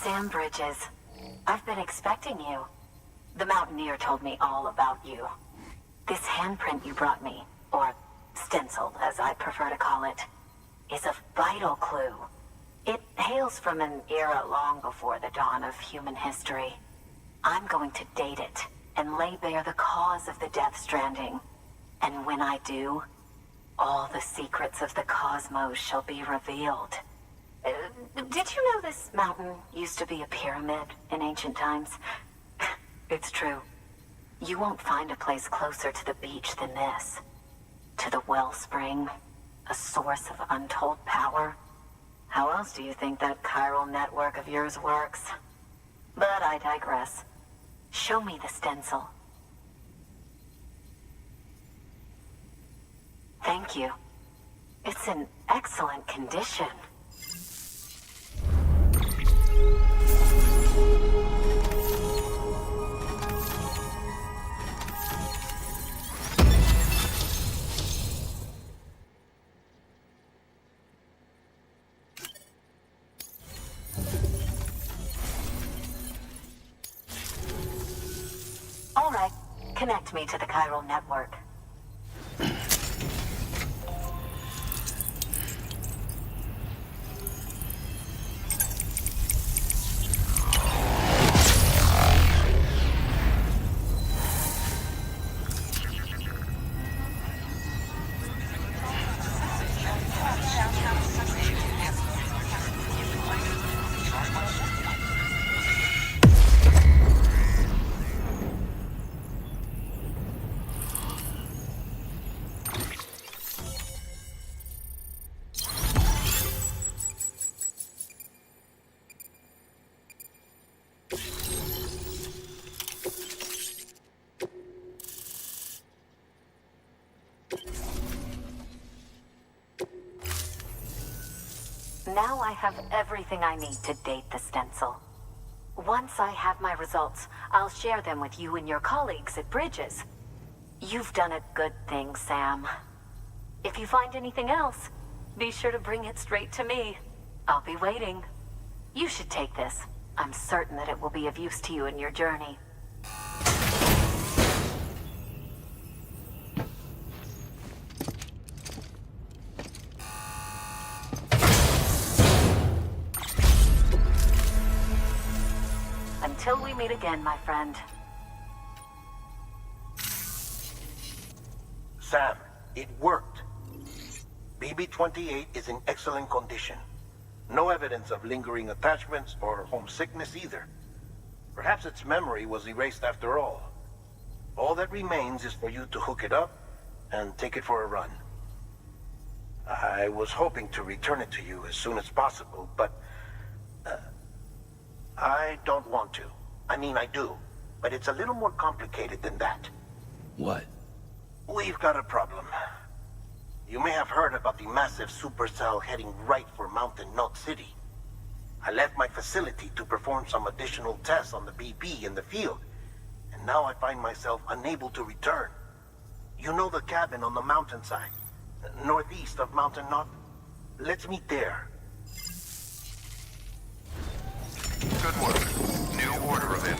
Sam Bridges. I've been expecting you. The Mountaineer told me all about you. This handprint you brought me, or stencil as I prefer to call it, is a vital clue. It hails from an era long before the dawn of human history. I'm going to date it and lay bare the cause of the Death Stranding. And when I do, all the secrets of the cosmos shall be revealed. Did you know this mountain used to be a pyramid in ancient times? It's true. You won't find a place closer to the beach than this. To the wellspring, a source of untold power. How else do you think that chiral network of yours works? But I digress. Show me the stencil. Thank you. It's in excellent condition. All right, connect me to the chiral network. Now I have everything I need to date the stencil. Once I have my results, I'll share them with you and your colleagues at Bridges. You've done a good thing, Sam. If you find anything else, be sure to bring it straight to me. I'll be waiting. You should take this. I'm certain that it will be of use to you in your journey. Until we meet again, my friend. Sam, it worked. BB-28 is in excellent condition. No evidence of lingering attachments or homesickness either. Perhaps its memory was erased after all. All that remains is for you to hook it up and take it for a run. I was hoping to return it to you as soon as possible, but I don't want to. I mean, I do, but it's a little more complicated than that. What? We've got a problem. You may have heard about the massive supercell heading right for Mountain Knot City. I left my facility to perform some additional tests on the BB in the field, and now I find myself unable to return. You know the cabin on the mountainside, northeast of Mountain Knot? Let's meet there. Good work. New order of it.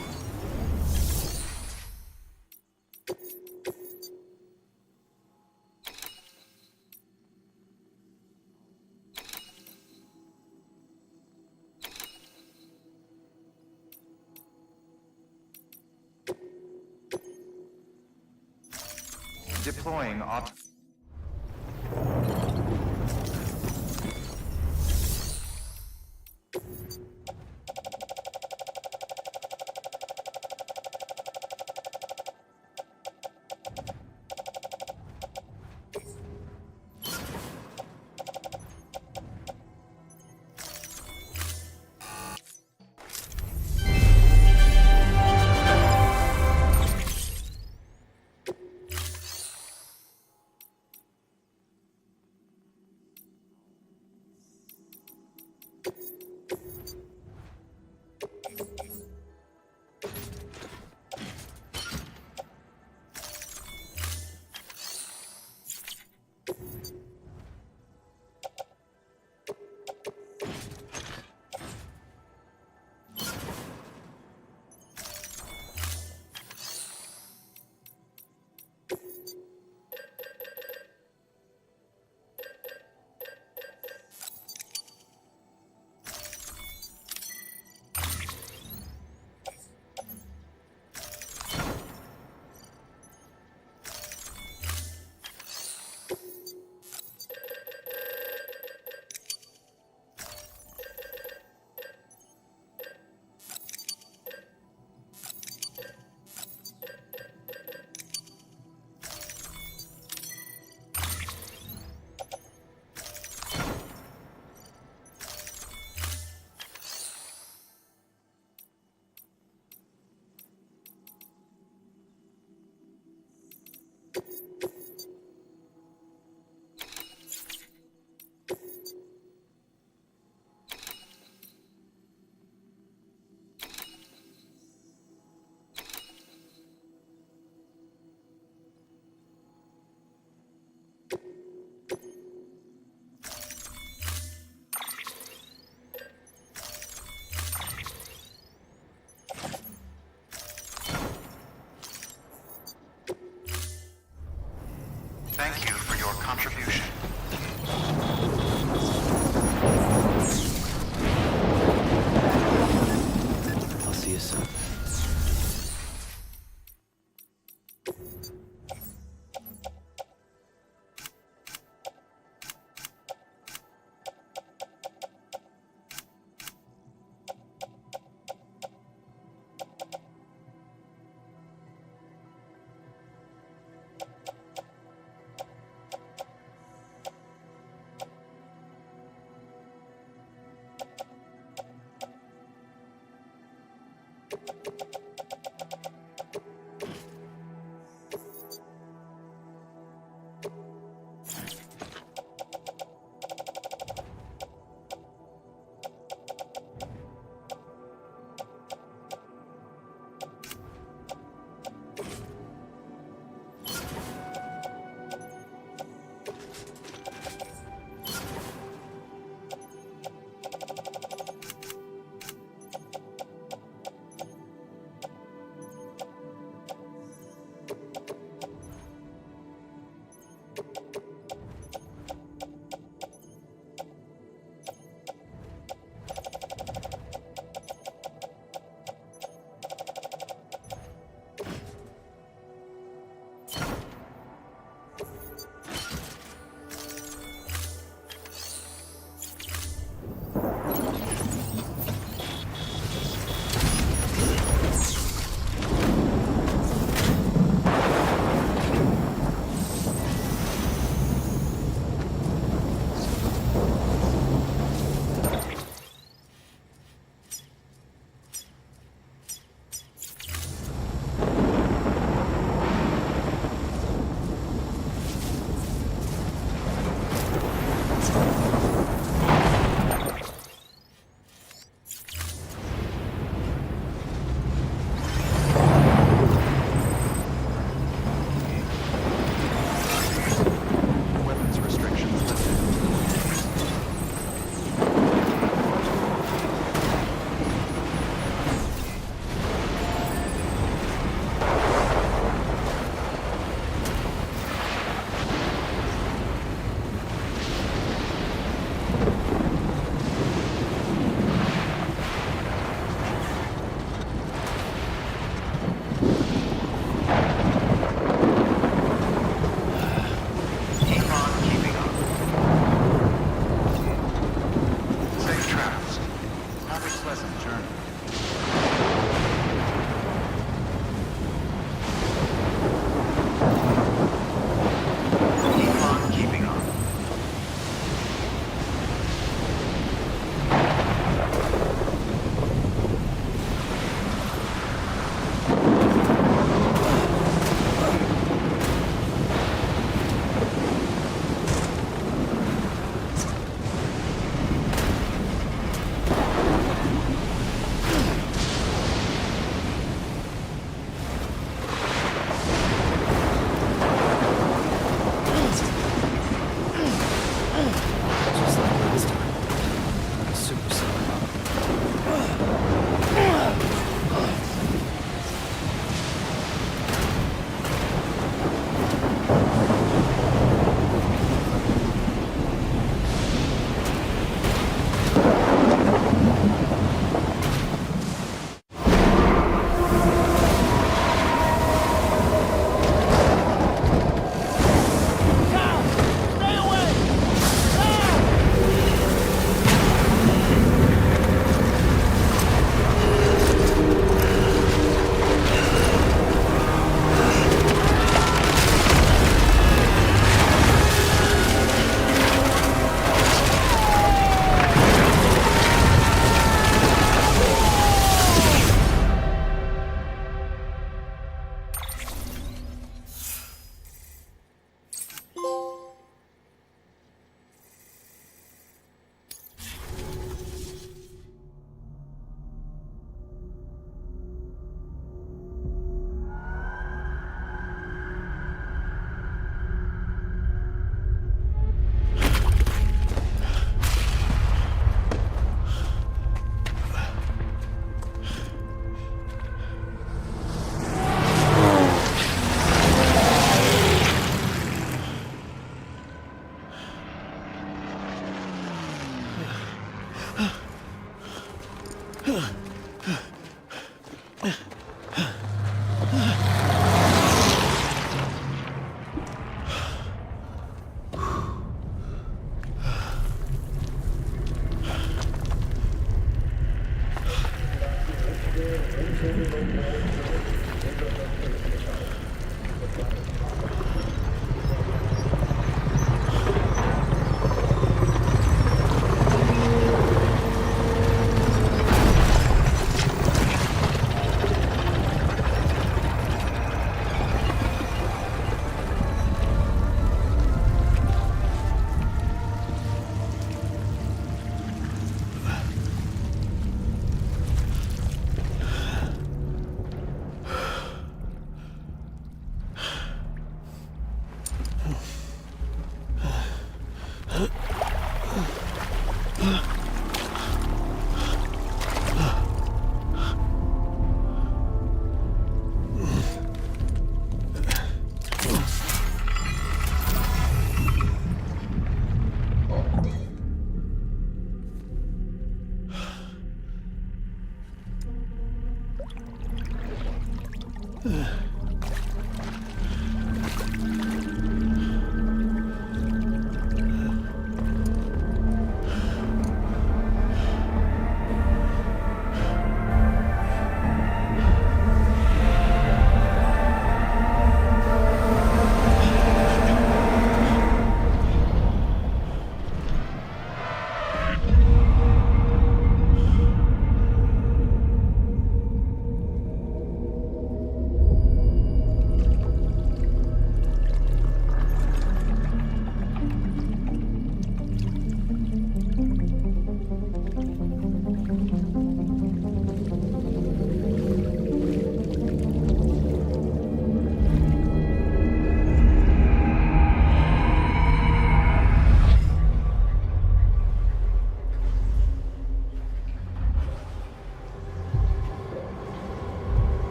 Deploying op.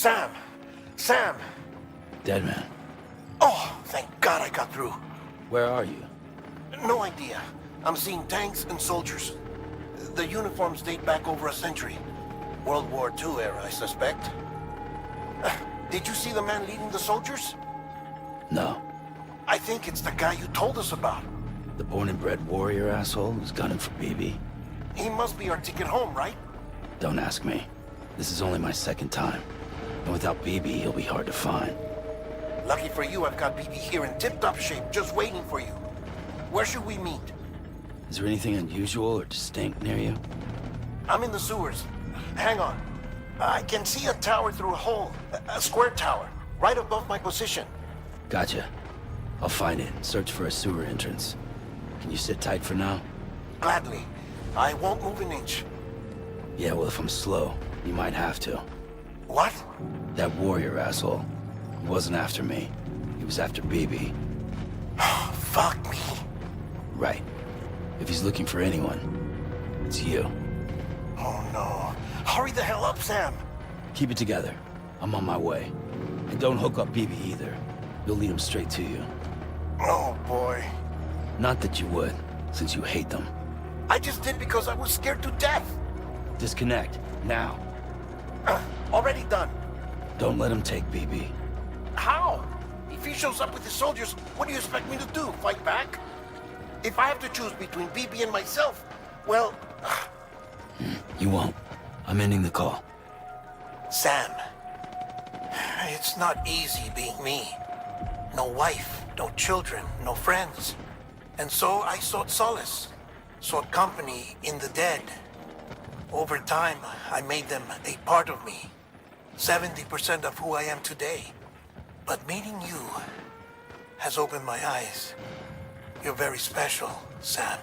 Sam! Sam! Dead man. Oh, thank God I got through. Where are you? No idea. I'm seeing tanks and soldiers. The uniforms date back over a century. World War II era, I suspect. Did you see the man leading the soldiers? No. I think it's the guy you told us about. The born and bred warrior asshole who's gunning for BB? He must be our ticket home, right? Don't ask me. This is only my second time. And without BB, he'll be hard to find. Lucky for you, I've got BB here in tip-top shape, just waiting for you. Where should we meet? Is there anything unusual or distinct near you? I'm in the sewers. Hang on. I can see a tower through a hole. A square tower, right above my position. Gotcha. I'll find it and search for a sewer entrance. Can you sit tight for now? Gladly. I won't move an inch. Yeah, well, if I'm slow, you might have to. What? That warrior asshole. He wasn't after me. He was after BB. Fuck me. Right. If he's looking for anyone, it's you. Oh no. Hurry the hell up, Sam. Keep it together. I'm on my way. And don't hook up BB either. You'll lead him straight to you. Oh boy. Not that you would, since you hate them. I just did because I was scared to death. Disconnect, now. Already done. Don't let him take BB. How? If he shows up with his soldiers, what do you expect me to do? Fight back? If I have to choose between BB and myself, well... You won't. I'm ending the call. Sam, it's not easy being me. No wife, no children, no friends. And so I sought solace, sought company in the dead. Over time, I made them a part of me. 70% of who I am today. But meeting you has opened my eyes. You're very special, Sam.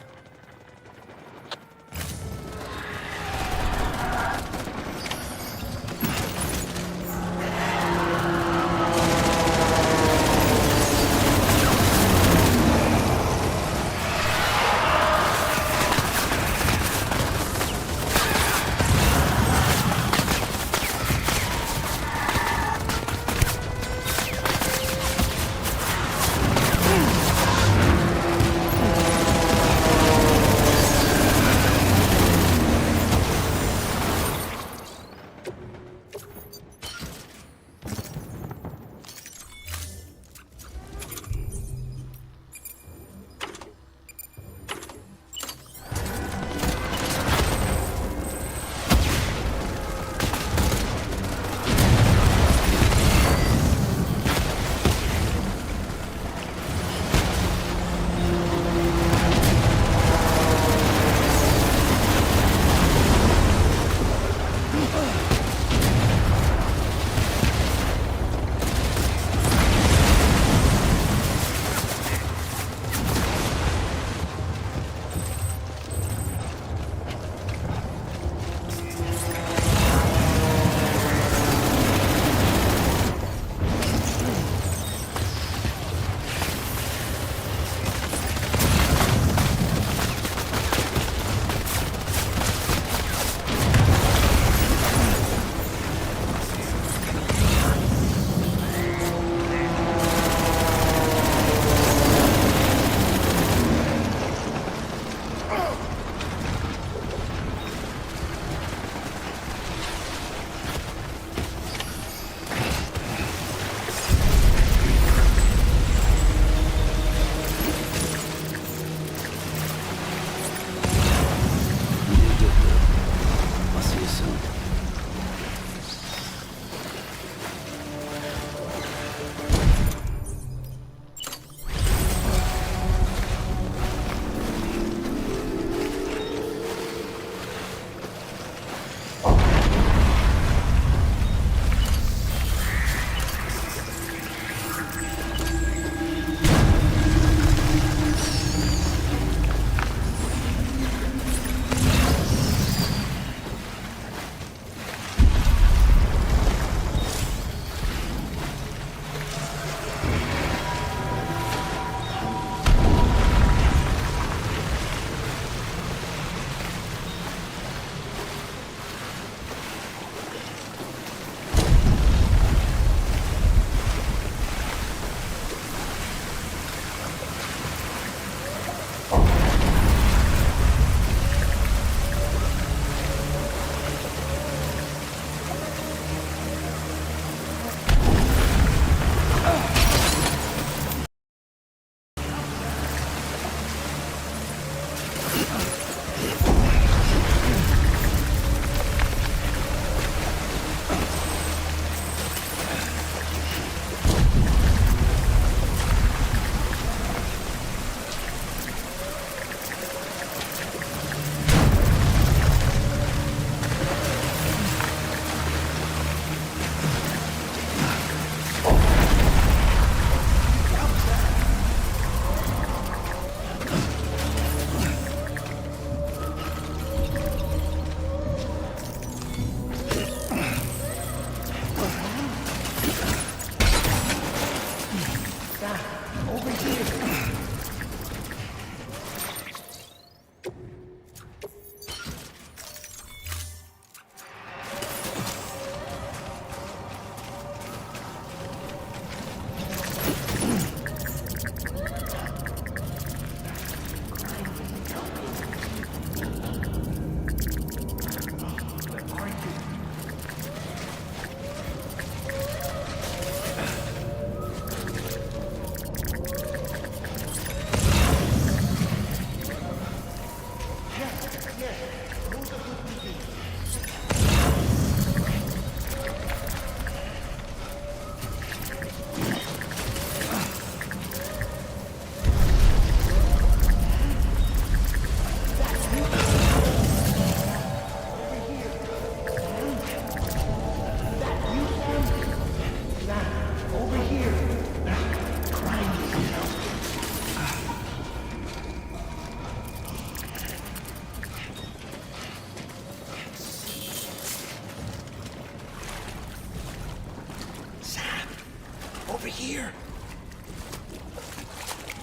over here.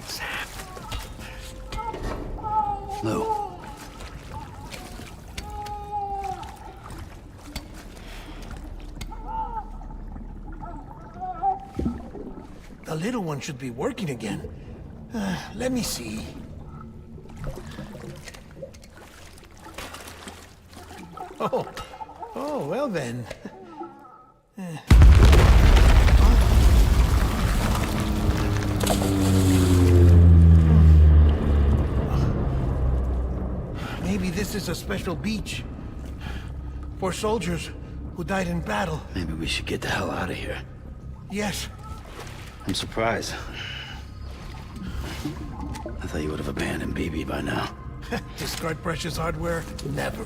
Sam. Lou. The little one should be working again. Let me see. Oh, well then. Maybe this is a special beach for soldiers who died in battle. Maybe we should get the hell out of here. Yes. I'm surprised. I thought you would have abandoned BB by now. Discard precious hardware? Never.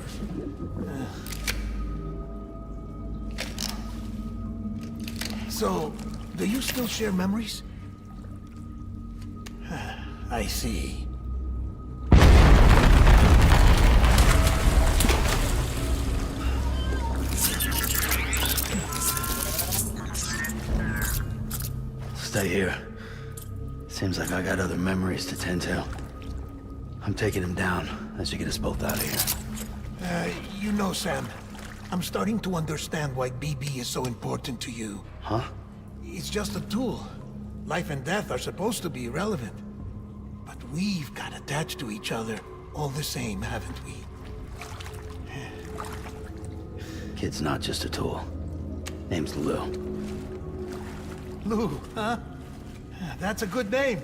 So, do you still share memories? I see. Stay here. Seems like I got other memories to tend to. I'm taking him down as you get us both out of here. You know, Sam, I'm starting to understand why BB is so important to you. Huh? It's just a tool. Life and death are supposed to be irrelevant. But we've got attached to each other all the same, haven't we? Kid's not just a tool. Name's Lou. Lou, huh? That's a good name.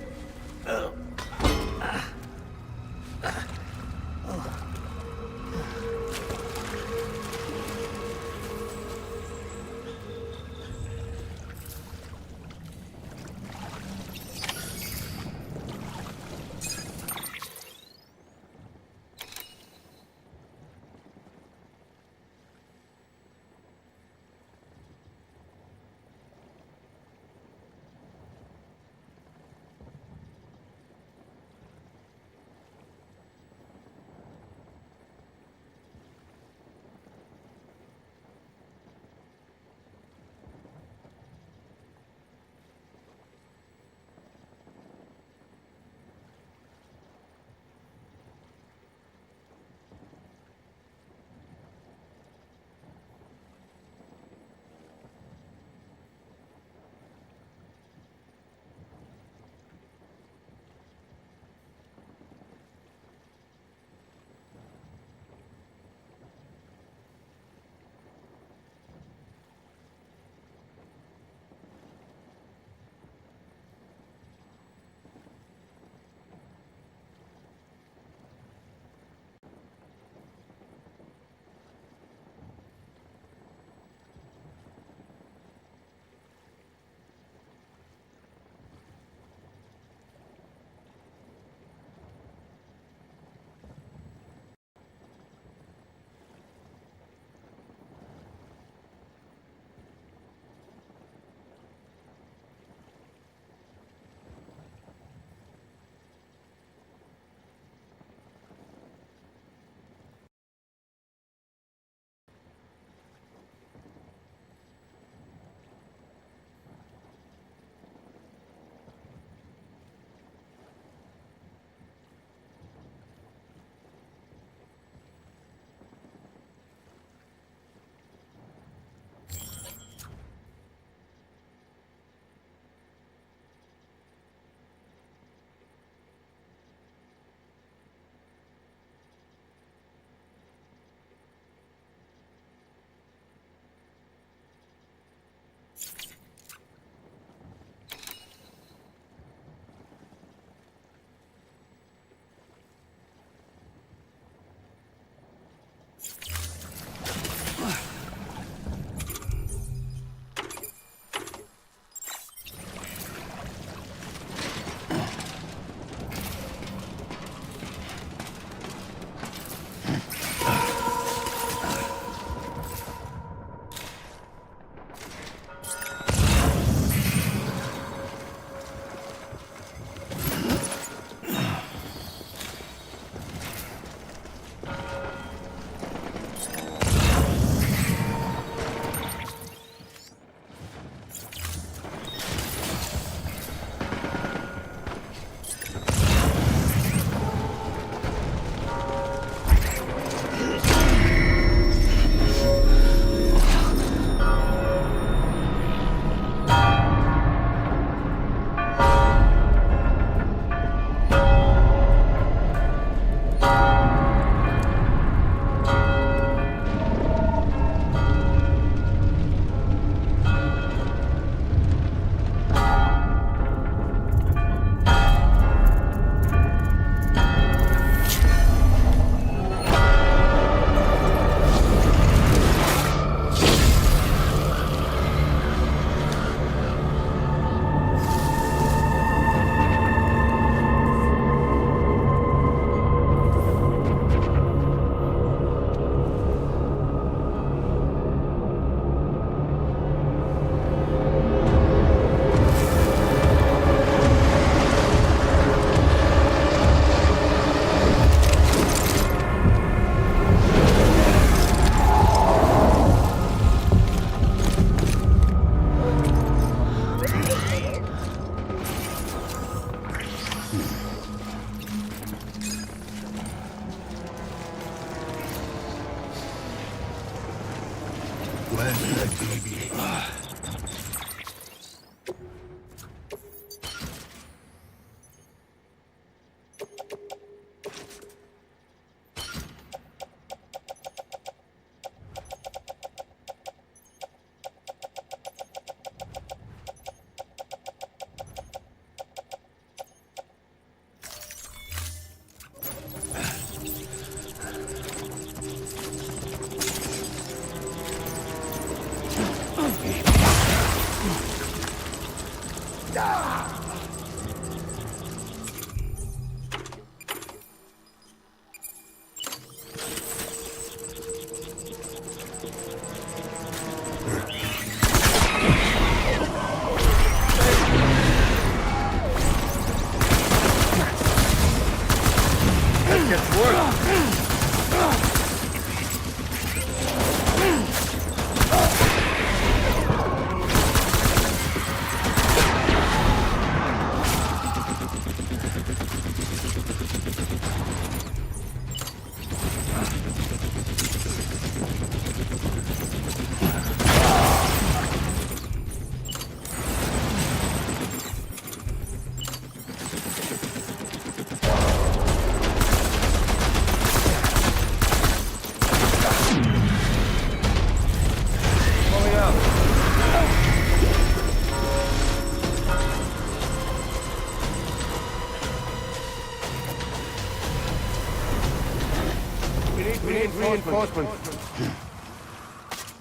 We need reinforcements.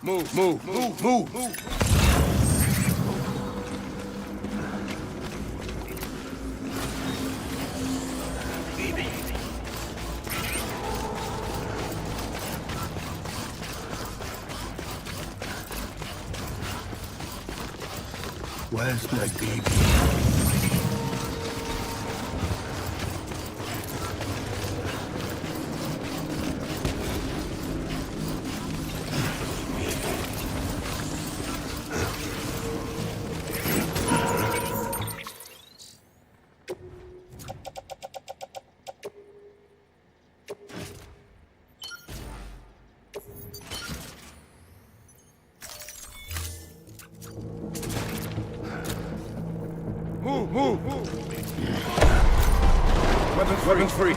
Move. Where's my baby? Move. Weapons free.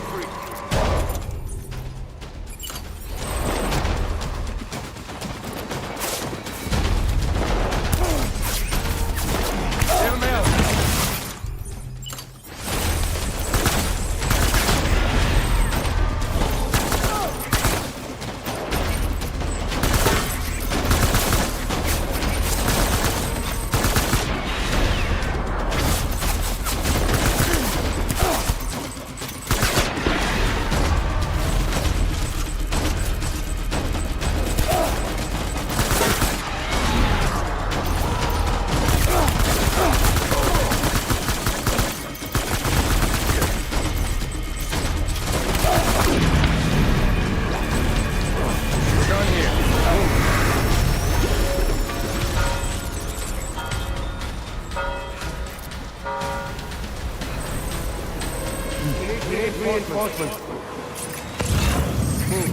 Reinforcements.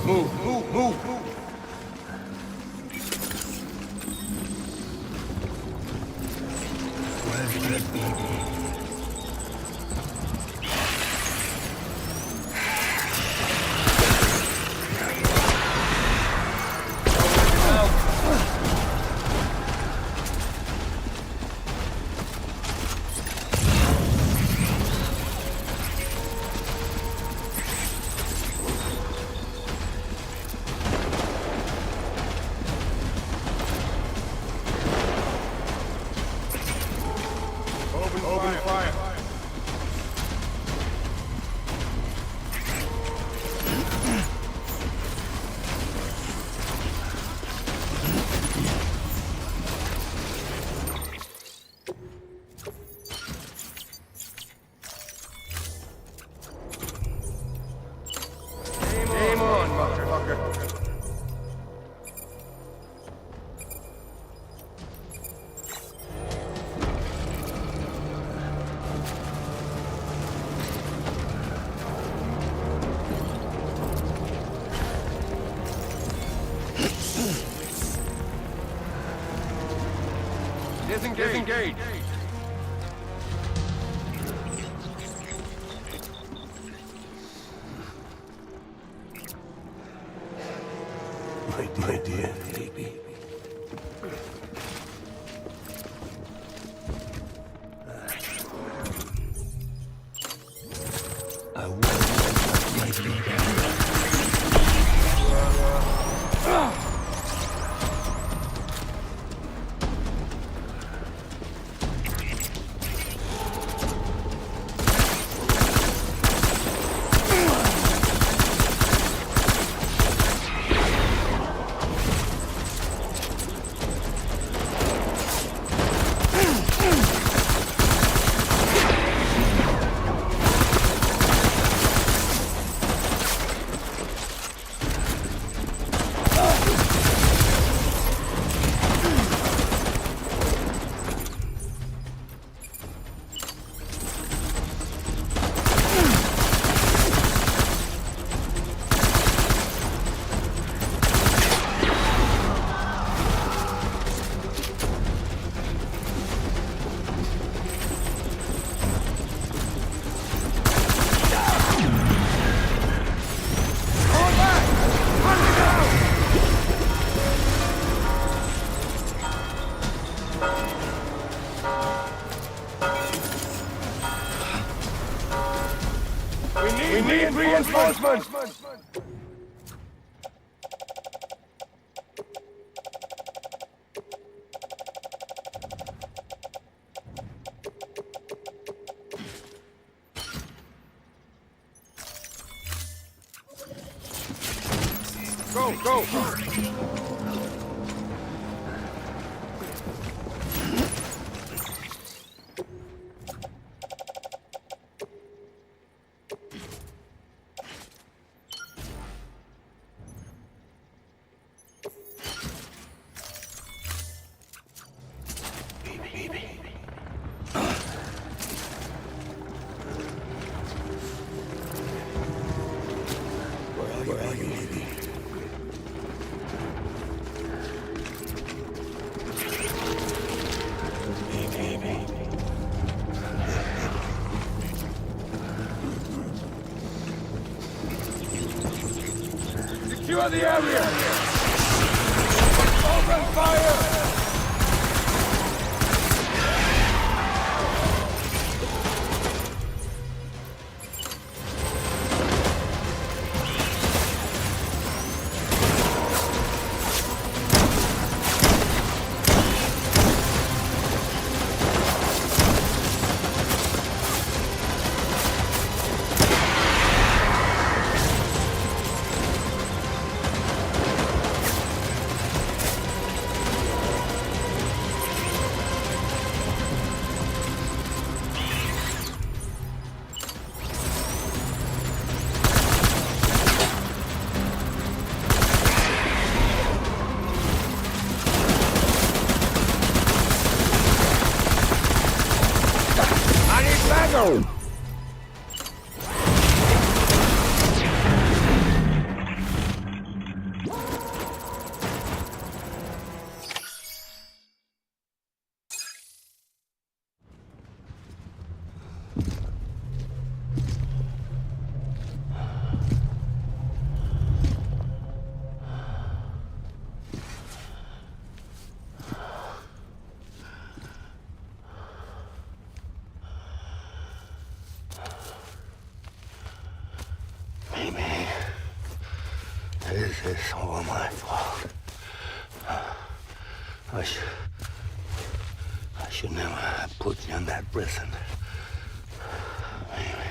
Move. Where's my baby? Open fire. Game on, motherfucker. Disengage. My dear baby. I want my baby. We need reinforcements! Go, go! Secure the area! Open fire! This is all my fault. I should never have put you in that prison. Maybe.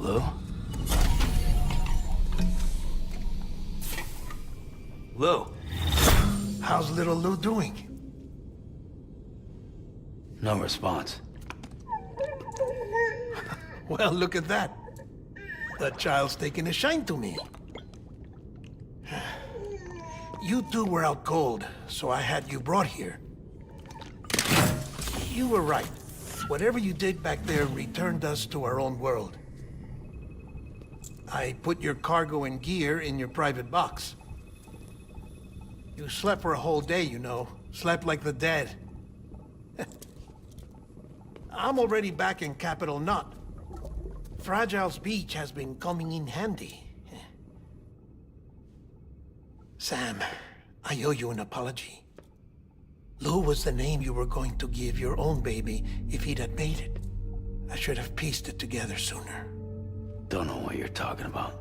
Lou? Lou? How's little Lou doing? No response. Well, look at that. The child's taking a shine to me. You two were out cold, so I had you brought here. You were right. Whatever you did back there returned us to our own world. I put your cargo and gear in your private box. You slept for a whole day, you know. Slept like the dead. I'm already back in Capital Knot. Fragile's beach has been coming in handy. Sam, I owe you an apology. Lou was the name you were going to give your own baby if he'd had made it. I should have pieced it together sooner. Don't know what you're talking about.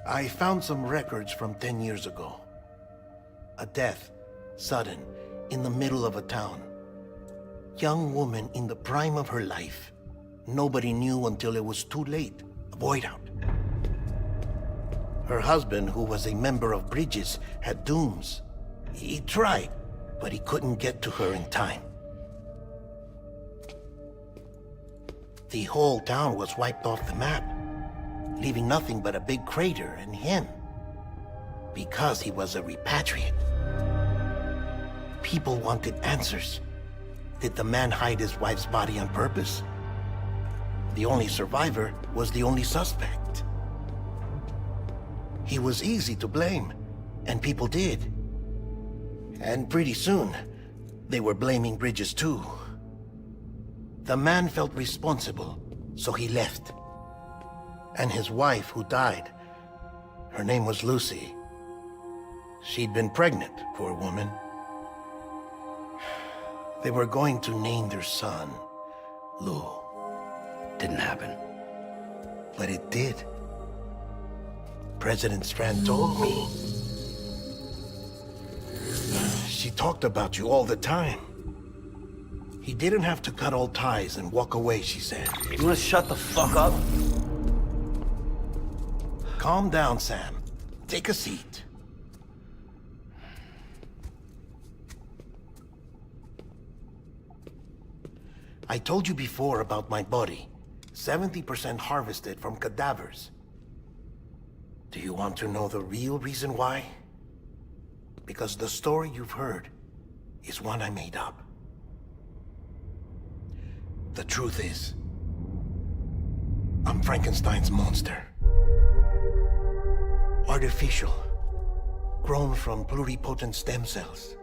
I found some records from 10 years ago. A death, sudden, in the middle of a town. Young woman in the prime of her life. Nobody knew until it was too late. A void out. Her husband, who was a member of Bridges, had dooms. He tried, but he couldn't get to her in time. The whole town was wiped off the map, leaving nothing but a big crater and him. Because he was a repatriate. People wanted answers. Did the man hide his wife's body on purpose? The only survivor was the only suspect. He was easy to blame, and people did. And pretty soon, they were blaming Bridges too. The man felt responsible, so he left. And his wife, who died, her name was Lucy. She'd been pregnant, poor woman. They were going to name their son Lou. Didn't happen. But it did. President Strand told me. She talked about you all the time. He didn't have to cut all ties and walk away, she said. You wanna shut the fuck up? Calm down, Sam. Take a seat. I told you before about my body. 70% harvested from cadavers. Do you want to know the real reason why? Because the story you've heard is one I made up. The truth is, I'm Frankenstein's monster. Artificial, grown from pluripotent stem cells.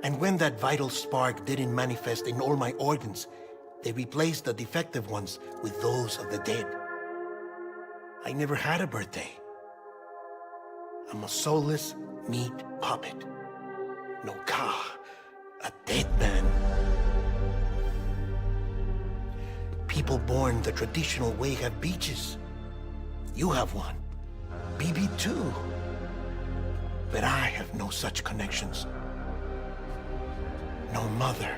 And when that vital spark didn't manifest in all my organs, they replaced the defective ones with those of the dead. I never had a birthday. I'm a soulless meat puppet. No ka, a dead man. People born the traditional way have beaches. You have one. BB too. But I have no such connections. No mother.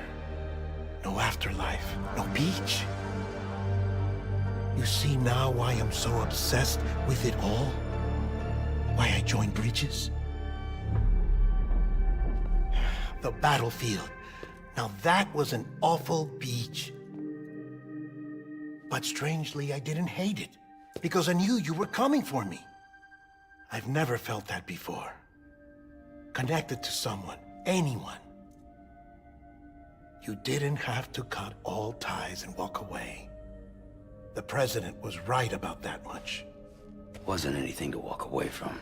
No afterlife. No beach. You see now why I'm so obsessed with it all? Why I joined Bridges? The battlefield. Now that was an awful beach. But strangely, I didn't hate it, because I knew you were coming for me. I've never felt that before. Connected to someone, anyone. You didn't have to cut all ties and walk away. The president was right about that much. Wasn't anything to walk away from.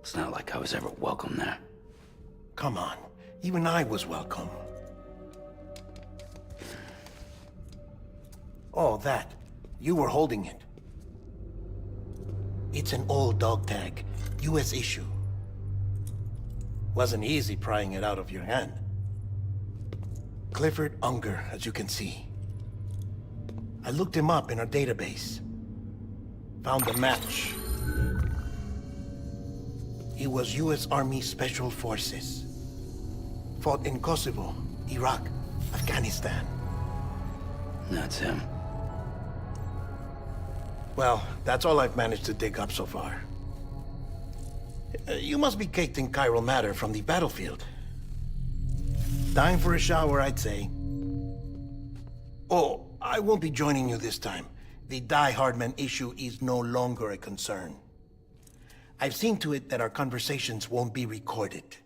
It's not like I was ever welcome there. Come on, even I was welcome. Oh, that. You were holding it. It's an old dog tag, US issue. Wasn't easy prying it out of your hand. Clifford Unger, as you can see. I looked him up in our database. Found a match. He was US Army Special Forces. Fought in Kosovo, Iraq, Afghanistan. That's him. Well, that's all I've managed to dig up so far. You must be caked in chiral matter from the battlefield. Time for a shower, I'd say. Oh, I won't be joining you this time. The Die Hardman issue is no longer a concern. I've seen to it that our conversations won't be recorded.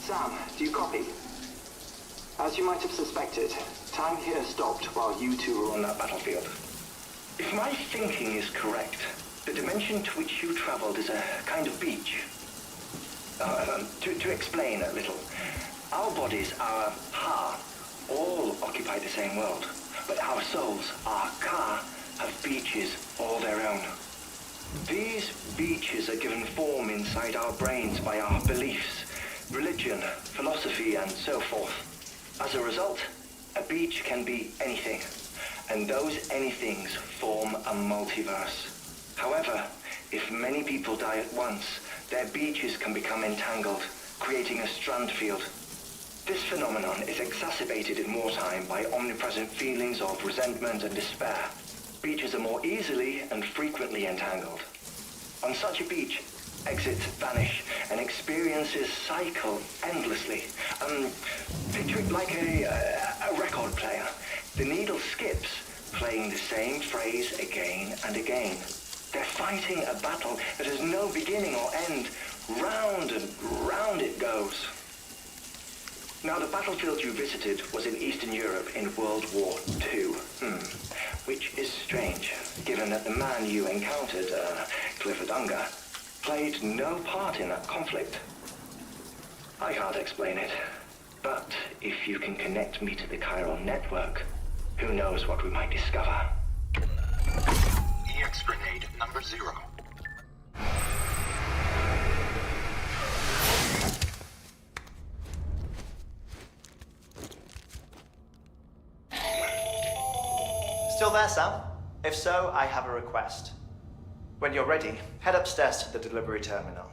Sam, do you copy? As you might have suspected, time here stopped while you two were on that battlefield. If my thinking is correct, the dimension to which you traveled is a kind of beach. To explain a little, our bodies, our ha, all occupy the same world, but our souls, our ka, have beaches all their own. These beaches are given form inside our brains by our beliefs, religion, philosophy, and so forth. As a result, a beach can be anything, and those anythings form a multiverse. However, if many people die at once, their beaches can become entangled, creating a strand field. This phenomenon is exacerbated in wartime by omnipresent feelings of resentment and despair. Beaches are more easily and frequently entangled. On such a beach, exits vanish and experiences cycle endlessly. Picture it like a record player. The needle skips, playing the same phrase again and again. They're fighting a battle that has no beginning or end. Round and round it goes. Now, the battlefield you visited was in Eastern Europe in World War II. Which is strange, given that the man you encountered, Clifford Unger, played no part in that conflict. I can't explain it, but if you can connect me to the chiral network, who knows what we might discover. EX grenade number 0. Still there, Sam? If so, I have a request. When you're ready, head upstairs to the delivery terminal.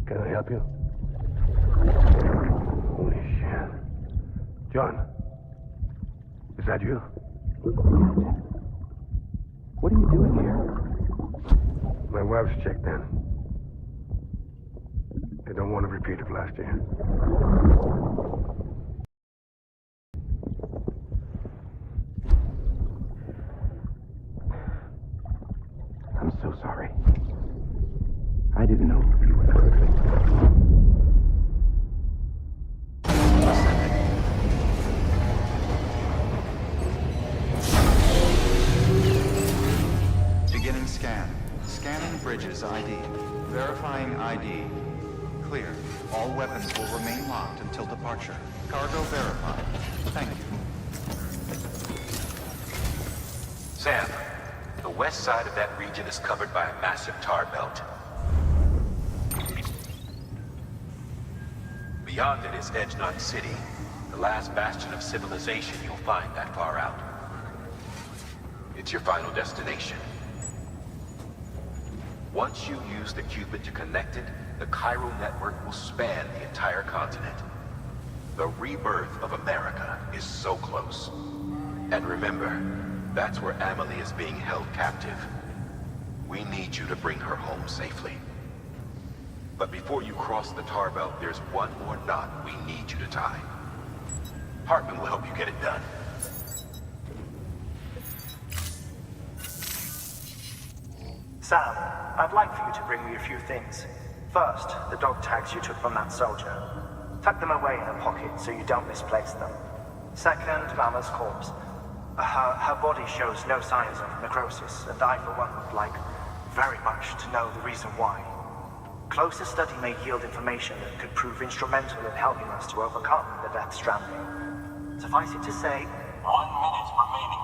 Can I help you? Holy shit. John, is that you? What are you doing here? My wife's checked in. They don't want a repeat of last year. I'm so sorry. I didn't know you were perfect. Beginning scan. Scanning bridges ID. Verifying ID. Clear. All weapons will remain locked until departure. Cargo verified. Thank you. Sam, the west side of that region is covered by a massive tar belt. Beyond it is Edgenut City, the last bastion of civilization you'll find that far out. It's your final destination. Once you use the Cupid to connect it, the Cairo network will span the entire continent. The rebirth of America is so close. And remember, that's where Amelie is being held captive. We need you to bring her home safely. But before you cross the tar belt, there's one more knot we need you to tie. Hartman will help you get it done. Sam, I'd like for you to bring me a few things. First, the dog tags you took from that soldier. Tuck them away in a pocket so you don't misplace them. Second, Mama's corpse. Her body shows no signs of necrosis, and I, for one, would like very much to know the reason why. Closer study may yield information that could prove instrumental in helping us to overcome the death stranding. Suffice it to say, 1 minute remaining.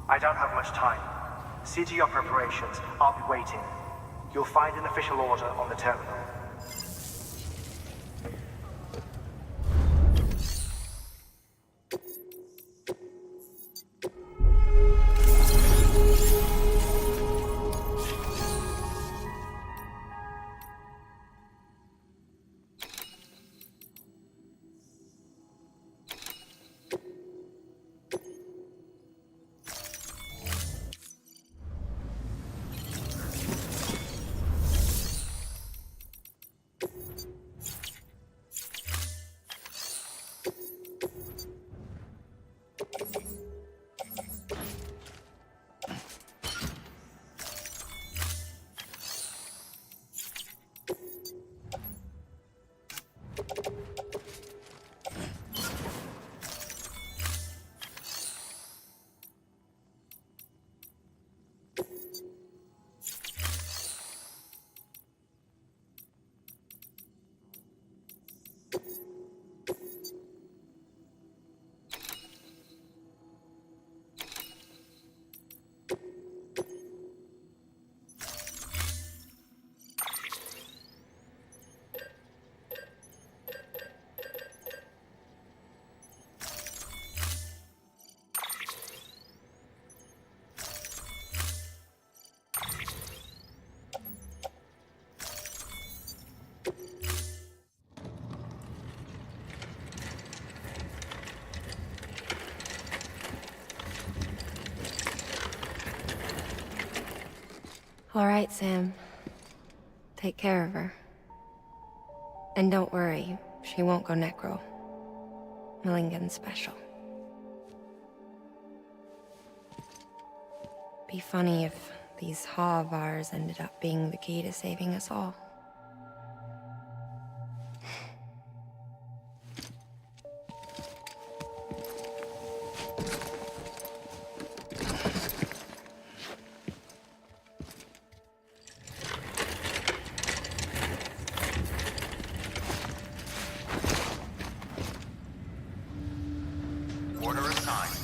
I don't have much time. See to your preparations. I'll be waiting. You'll find an official order on the terminal. All right, Sam. Take care of her. And don't worry, she won't go necro. Millingen's special. Be funny if these Ha of ours ended up being the key to saving us all. Order assigned.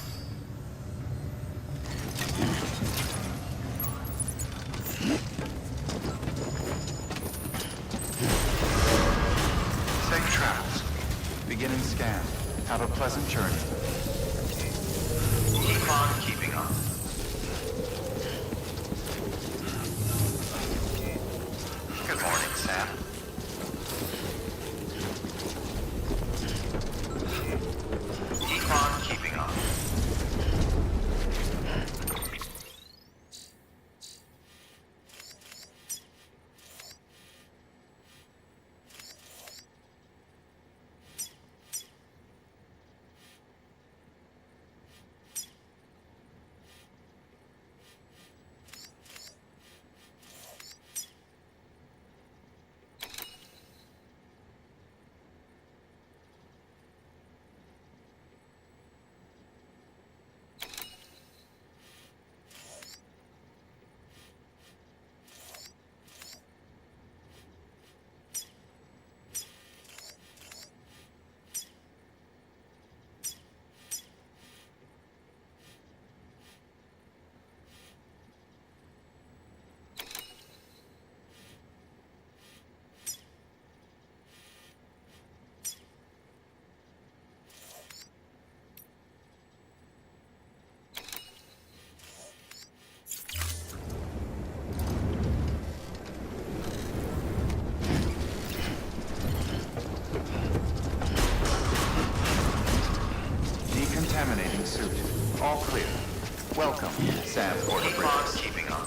Safe travels. Beginning scan. Have a pleasant journey. Keep on keeping on. Welcome, Sam Porter Keep on Bridges. keeping on.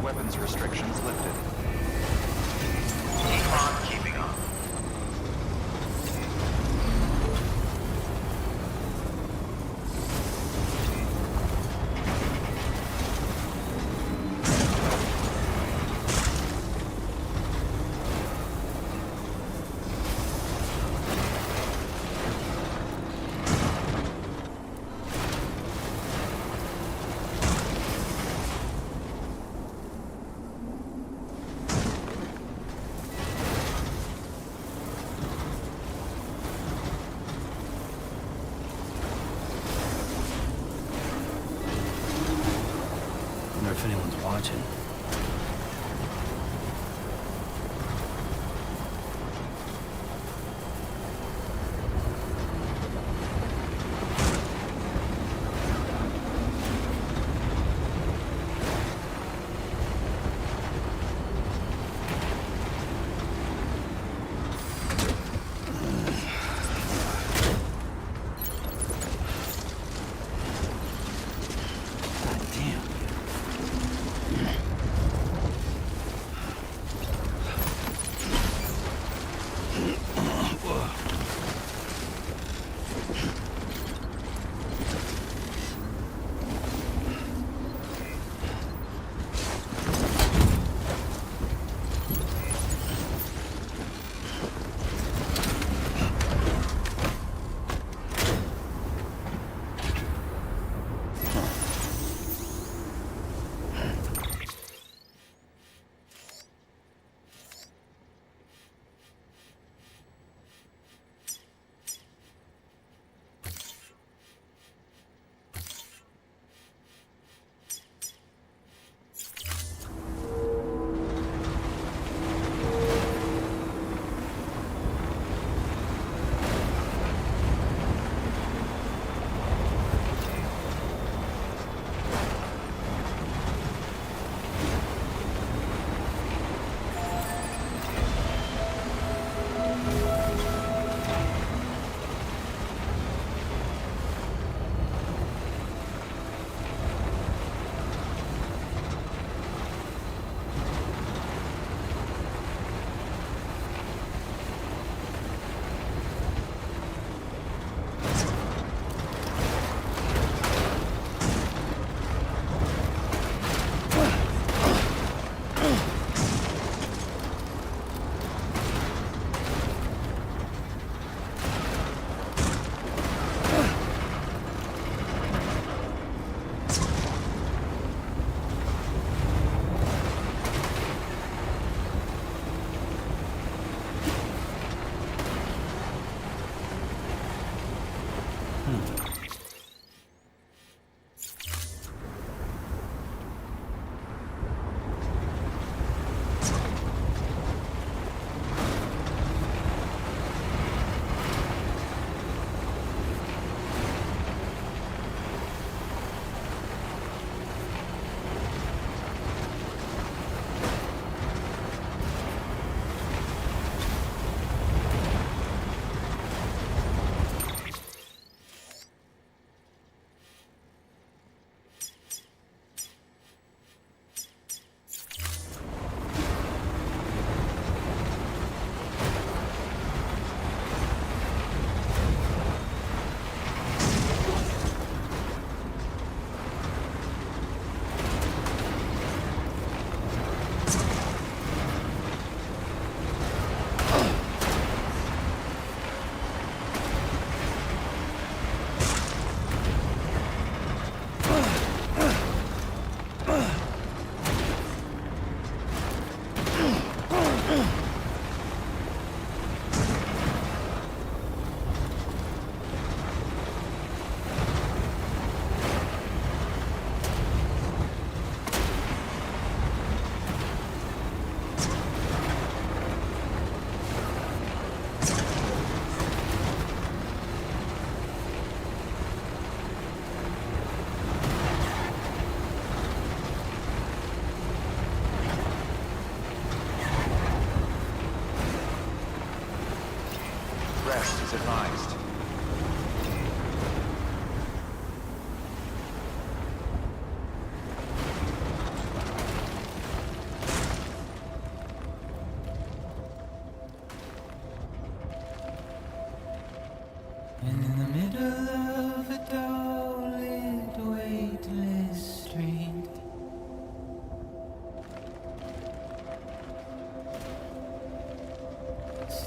weapons restrictions lifted. Keep on keeping on. Wonder if anyone's watching.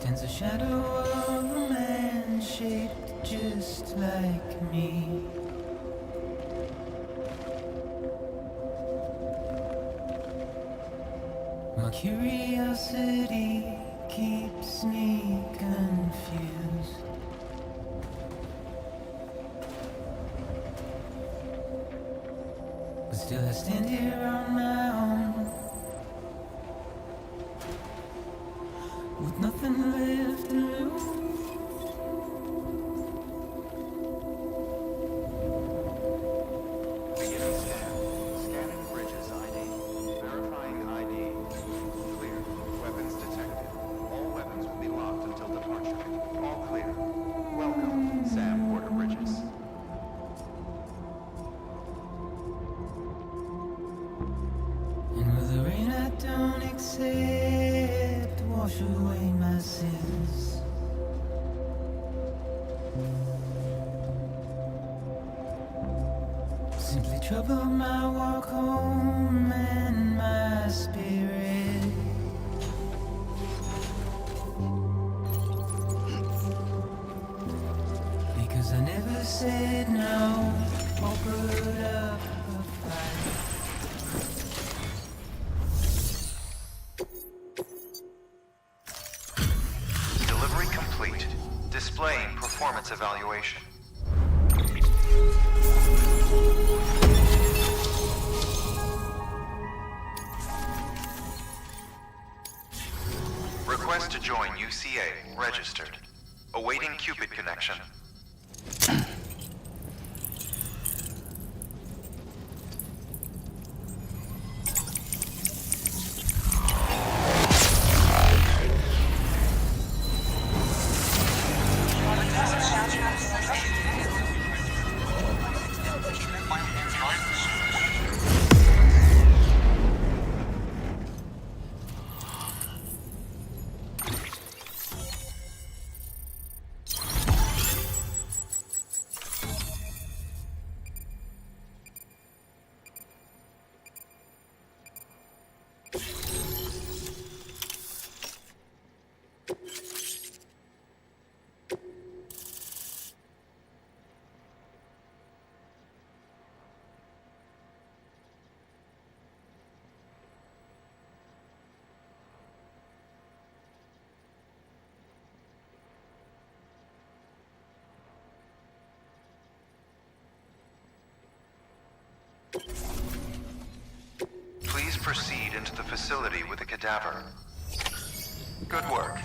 Stands a shadow of a man shaped just like me. My curiosity keeps me confused. But still I stand here on my own, with nothing left to lose. Beginning scan. Scanning bridges ID. Verifying ID. Clear. Weapons detected. All weapons will be locked until departure. All clear. Welcome, Sam Porter Bridges. And with the rain I don't accept, wash away my sins. Simply trouble my walk home and my spirit. Because I never said no or put up a fight. Delivery complete. Displaying performance evaluation. Request to join UCA. Registered. Awaiting Cupid connection. Please proceed into the facility with the cadaver. Good work.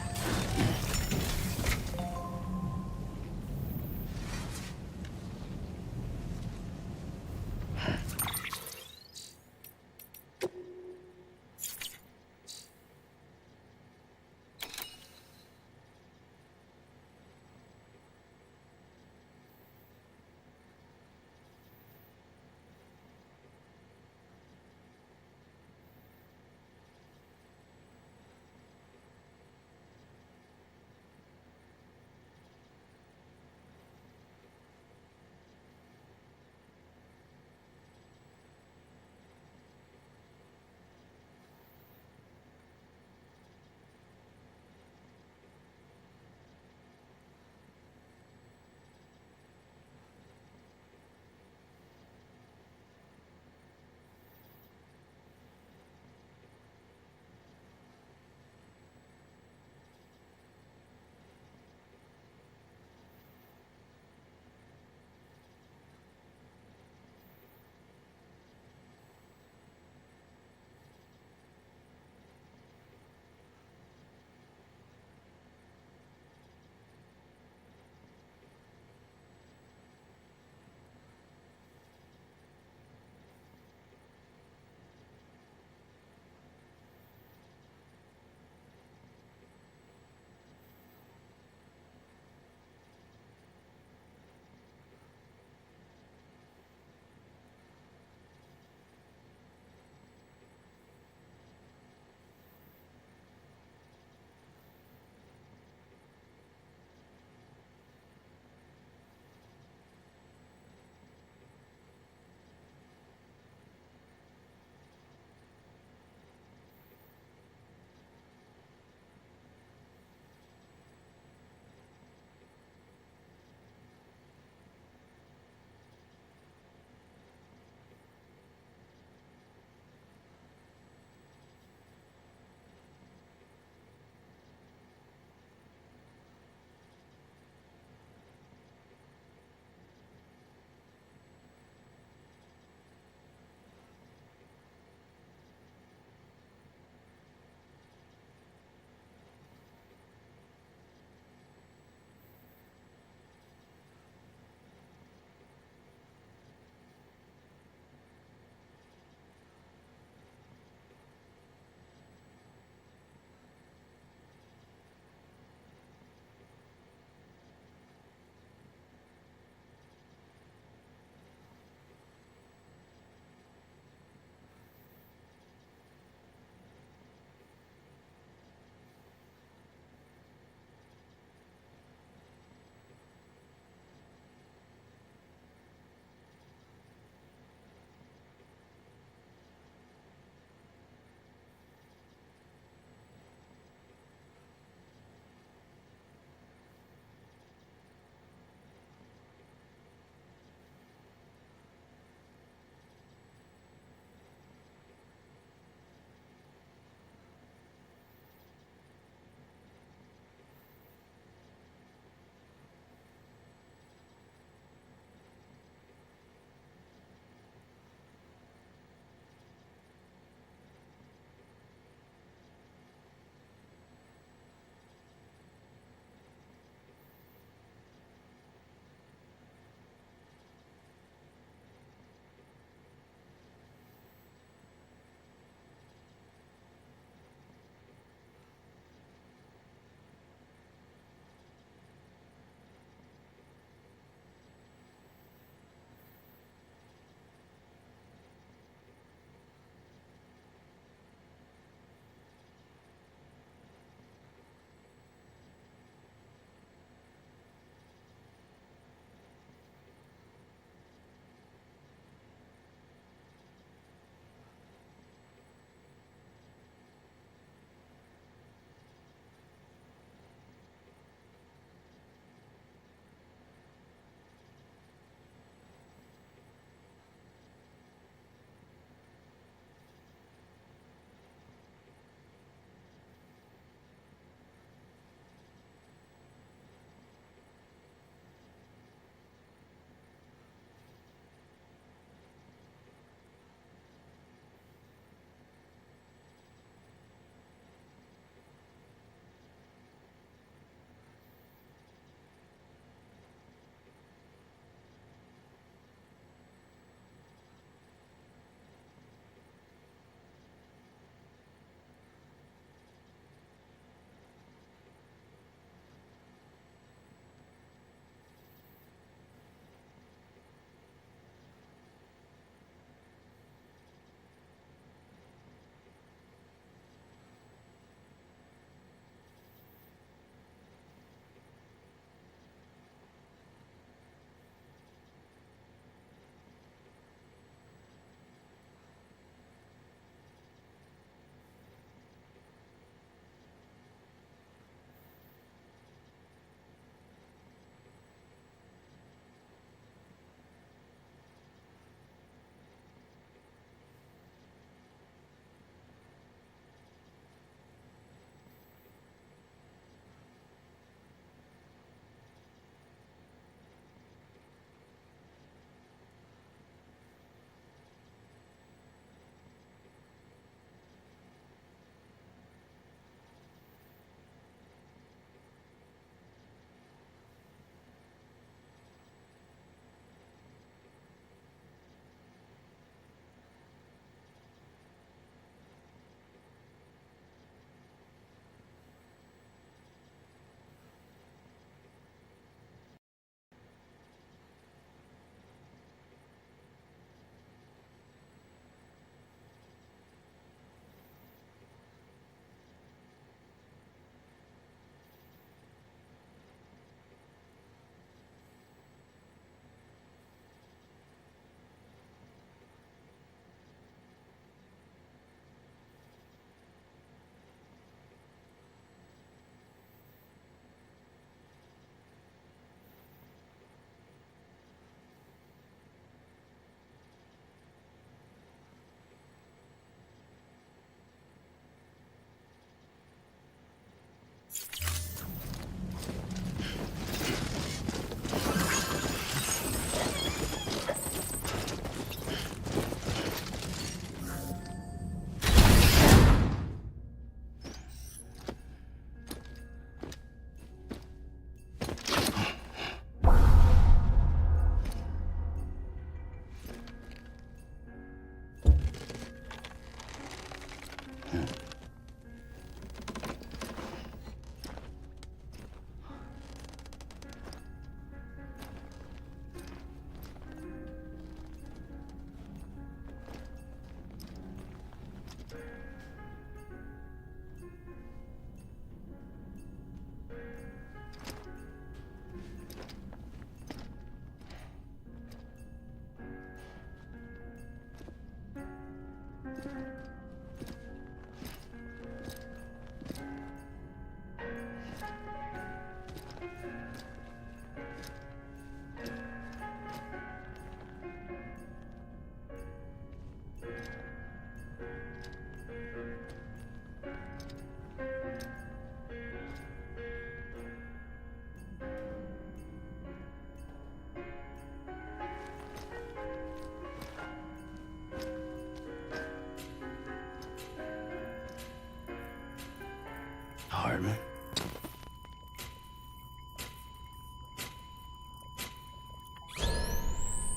Hardman.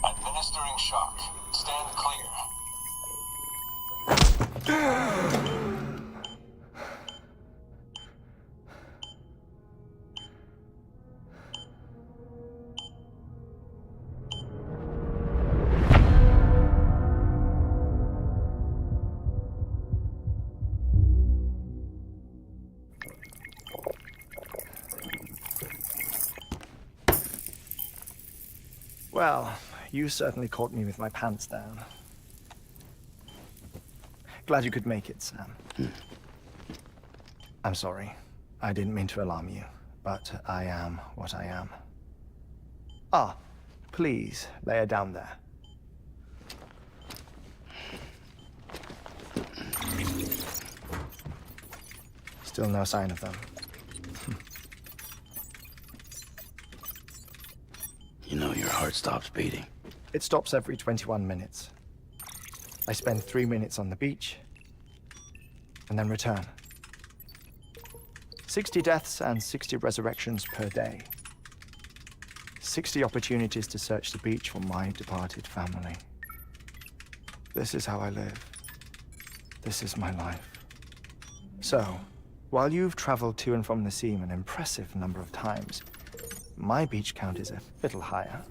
Administering shock. Stand clear. Well, you certainly caught me with my pants down. Glad you could make it, Sam. I'm sorry. I didn't mean to alarm you, but I am what I am. Ah, please, lay her down there. Still no sign of them. You know your heart stops beating. It stops every 21 minutes. I spend 3 minutes on the beach, and then return. 60 deaths and 60 resurrections per day. 60 opportunities to search the beach for my departed family. This is how I live. This is my life. So, while you've traveled to and from the scene an impressive number of times, my beach count is a little higher.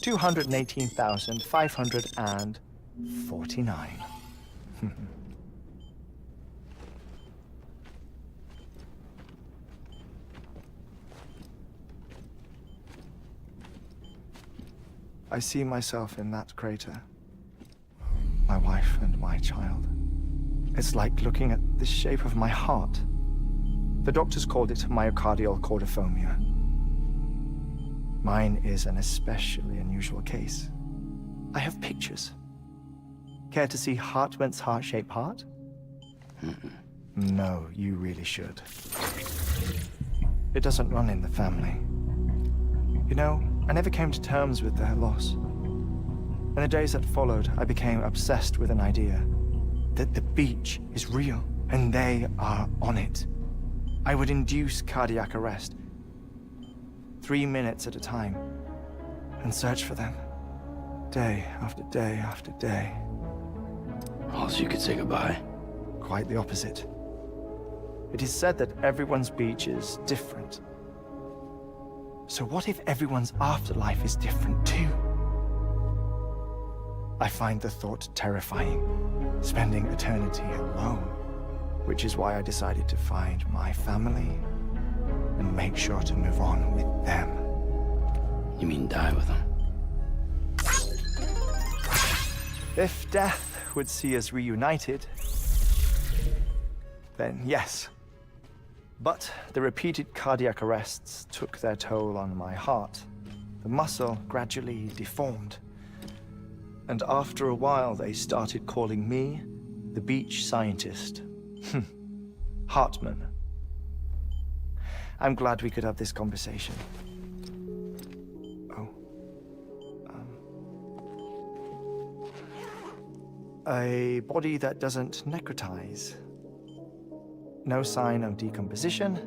218,549. I see myself in that crater. My wife and my child. It's like looking at the shape of my heart. The doctors called it myocardial cordiformia. Mine is an especially unusual case. I have pictures. Care to see Hartman's heart-shaped heart? No, you really should. It doesn't run in the family. You know, I never came to terms with their loss. In the days that followed, I became obsessed with an idea that the beach is real and they are on it. I would induce cardiac arrest, 3 minutes at a time, and search for them, day after day after day. All so you could say goodbye? Quite the opposite. It is said that everyone's beach is different. So what if everyone's afterlife is different too? I find the thought terrifying, spending eternity alone, which is why I decided to find my family and make sure to move on with them. You mean die with them? If death would see us reunited, then yes. But the repeated cardiac arrests took their toll on my heart. The muscle gradually deformed. And after a while, they started calling me the beach scientist. Hartman. I'm glad we could have this conversation. Oh. A body that doesn't necrotize. No sign of decomposition.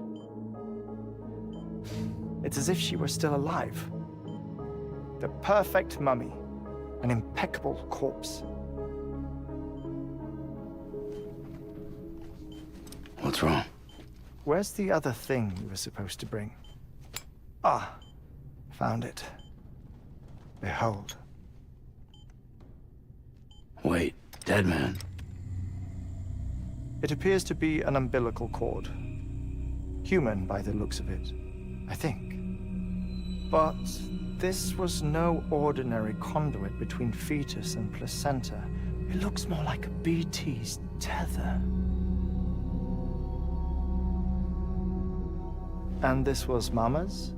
It's as if she were still alive. The perfect mummy. An impeccable corpse. What's wrong? Where's the other thing you were supposed to bring? Ah, found it. Behold. Wait, dead man? It appears to be an umbilical cord. Human by the looks of it, I think. But this was no ordinary conduit between fetus and placenta. It looks more like a BT's tether. And this was Mama's?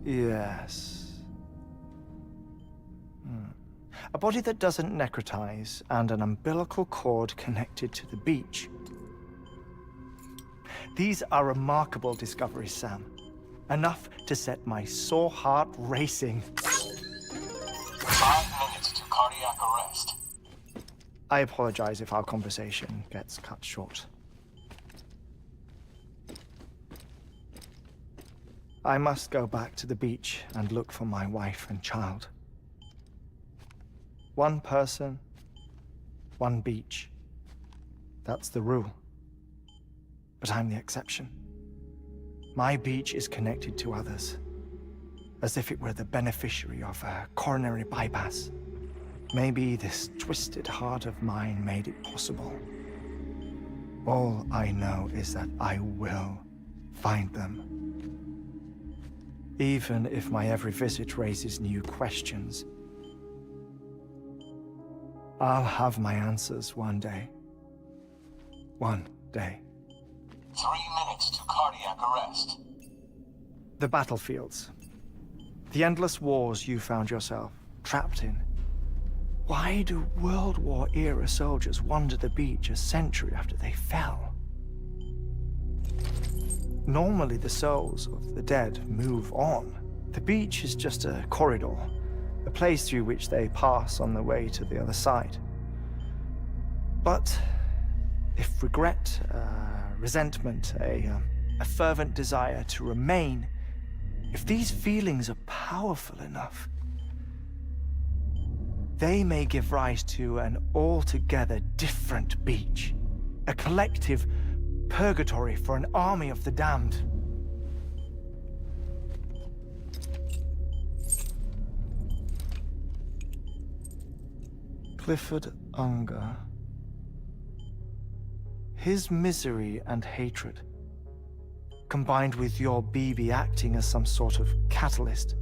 Yes. A body that doesn't necrotize, and an umbilical cord connected to the beach. These are remarkable discoveries, Sam. Enough to set my sore heart racing. 5 minutes to cardiac arrest. I apologize if our conversation gets cut short. I must go back to the beach and look for my wife and child. One person, one beach. That's the rule. But I'm the exception. My beach is connected to others, as if it were the beneficiary of a coronary bypass. Maybe this twisted heart of mine made it possible. All I know is that I will find them. Even if my every visit raises new questions, I'll have my answers one day. One day. 3 minutes to cardiac arrest. The battlefields. The endless wars you found yourself trapped in. Why do World War-era soldiers wander the beach a century after they fell? Normally the souls of the dead move on. The beach is just a corridor, a place through which they pass on the way to the other side. But if regret, resentment, a fervent desire to remain, if these feelings are powerful enough, they may give rise to an altogether different beach, a collective purgatory for an army of the damned. Clifford Unger. His misery and hatred, combined with your BB acting as some sort of catalyst,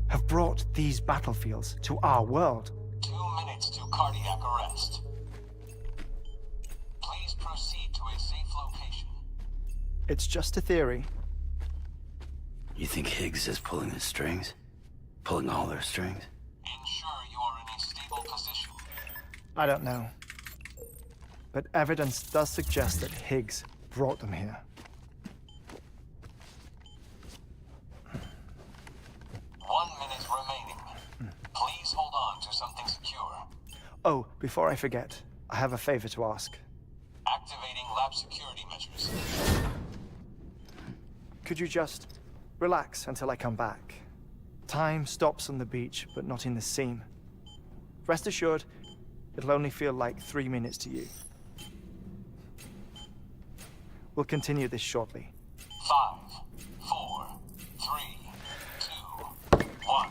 have brought these battlefields to our world. 2 minutes to cardiac arrest. Please proceed to a safe location. It's just a theory. You think Higgs is pulling the strings? Pulling all their strings? Ensure you are in a stable position. I don't know. But evidence does suggest that Higgs brought them here. 1 minute remaining. Please hold on to something secure. Oh, before I forget, I have a favor to ask. Activating lab security measures. Could you just relax until I come back? Time stops on the beach, but not in the scene. Rest assured, it'll only feel like 3 minutes to you. We'll continue this shortly. 5, 4, 3, 2, 1.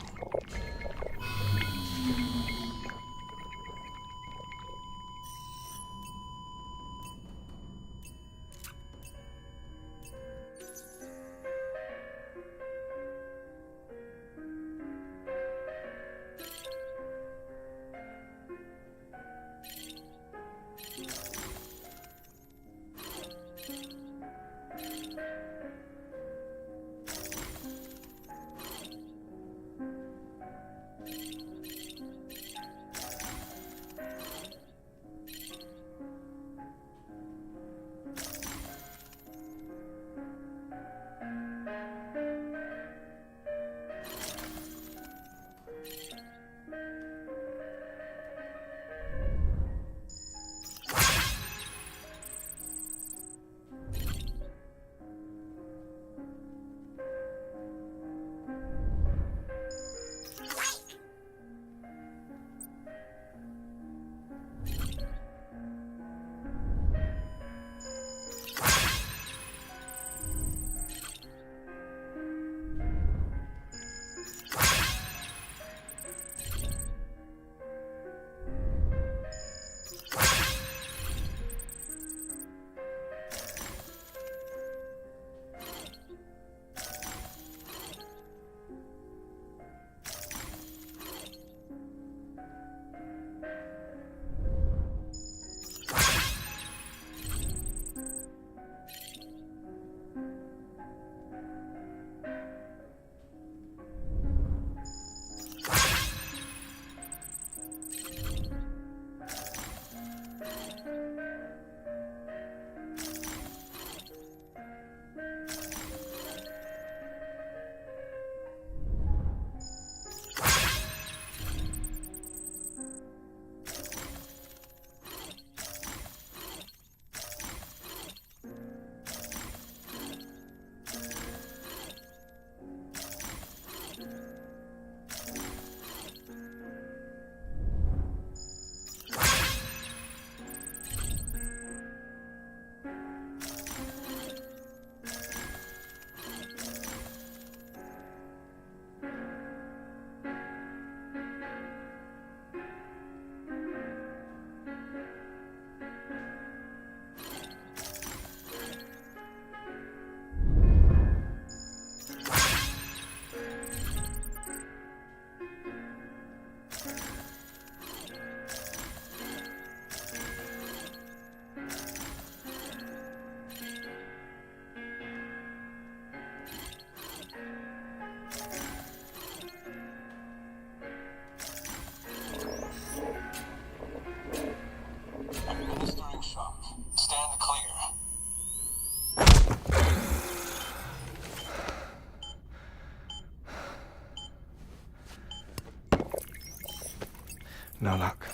No luck.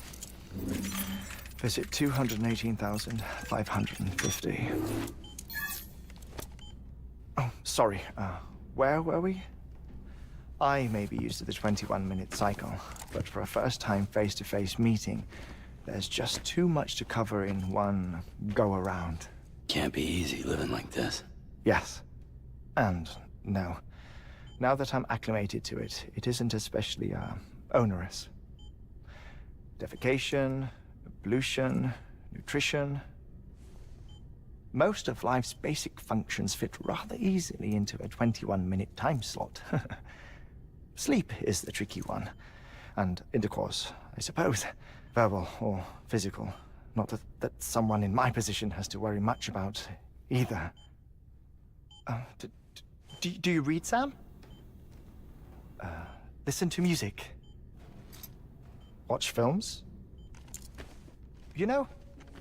Visit 218,550. Oh, sorry. Where were we? I may be used to the 21-minute cycle, but for a first-time face-to-face meeting, there's just too much to cover in one go-around. Can't be easy living like this. Yes. And no. Now that I'm acclimated to it, it isn't especially, onerous. Defecation, pollution, nutrition. Most of life's basic functions fit rather easily into a 21-minute time slot. Sleep is the tricky one. And intercourse, I suppose. Verbal or physical. Not that someone in my position has to worry much about either. Do you read, Sam? Listen to music. Watch films? You know,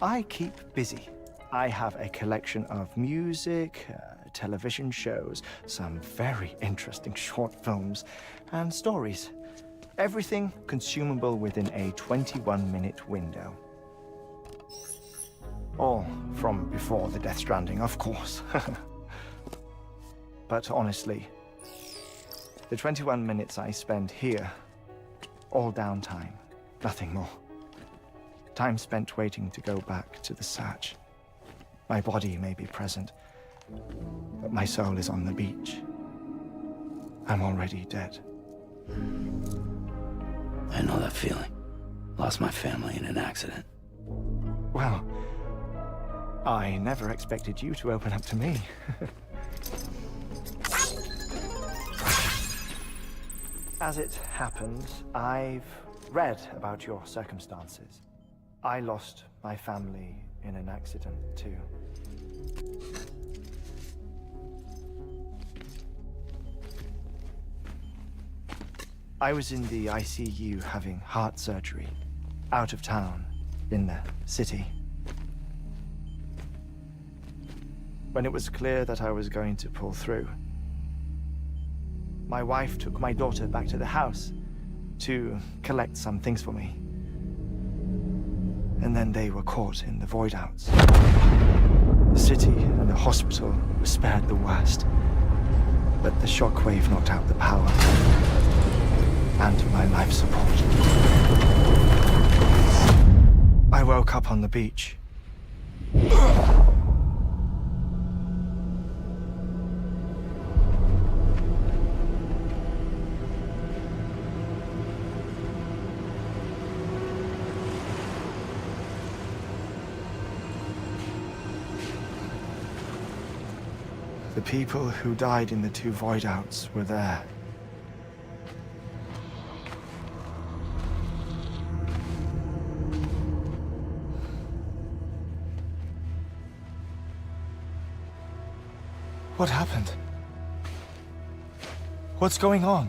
I keep busy. I have a collection of music, television shows, some very interesting short films, and stories. Everything consumable within a 21-minute window. All from before the Death Stranding, of course. But honestly, the 21 minutes I spend here, all downtime, nothing more. Time spent waiting to go back to the search. My body may be present, but my soul is on the beach. I'm already dead. I know that feeling. Lost my family in an accident. Well, I never expected you to open up to me. As it happens, I've read about your circumstances. I lost my family in an accident, too. I was in the ICU having heart surgery, out of town, in the city. When it was clear that I was going to pull through, my wife took my daughter back to the house to collect some things for me. And then they were caught in the void-outs. The city and the hospital were spared the worst, but the shockwave knocked out the power and my life support. I woke up on the beach. The people who died in the two void-outs were there. What happened? What's going on?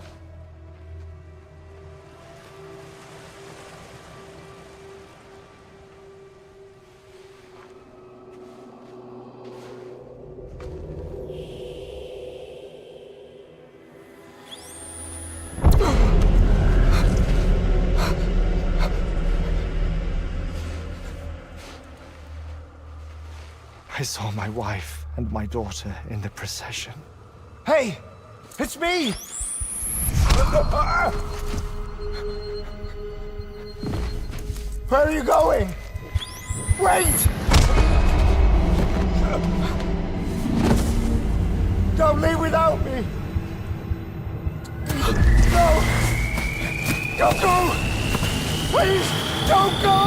I saw my wife and my daughter in the procession. Hey! It's me! Where are you going? Wait! Don't leave without me! No! Don't go! Please, don't go!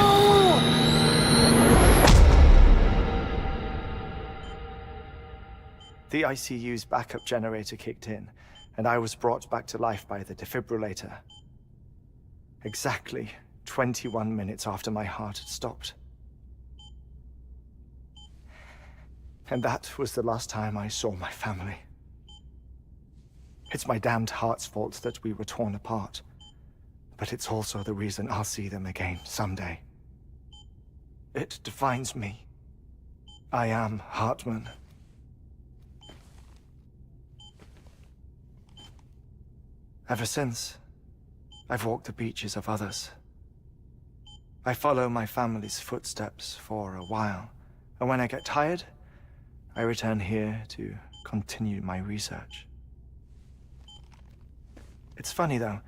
The ICU's backup generator kicked in, and I was brought back to life by the defibrillator. Exactly 21 minutes after my heart had stopped. And that was the last time I saw my family. It's my damned heart's fault that we were torn apart, but it's also the reason I'll see them again someday. It defines me. I am Hartman. Ever since, I've walked the beaches of others, I follow my family's footsteps for a while, and when I get tired, I return here to continue my research. It's funny though,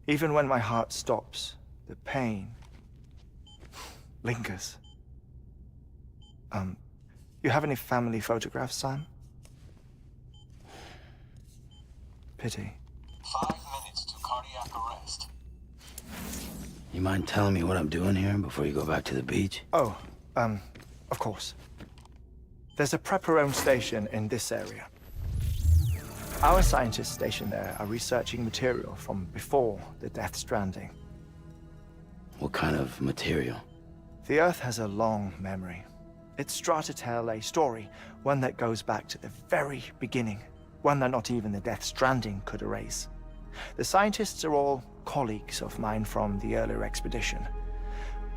even when my heart stops, the pain lingers. You have any family photographs, Sam? Pity. 5 minutes to cardiac arrest. You mind telling me what I'm doing here before you go back to the beach? Oh, of course. There's a Prepperone station in this area. Our scientists stationed there are researching material from before the Death Stranding. What kind of material? The Earth has a long memory. It's trying to tell a story, one that goes back to the very beginning, one that not even the Death Stranding could erase. The scientists are all colleagues of mine from the earlier expedition.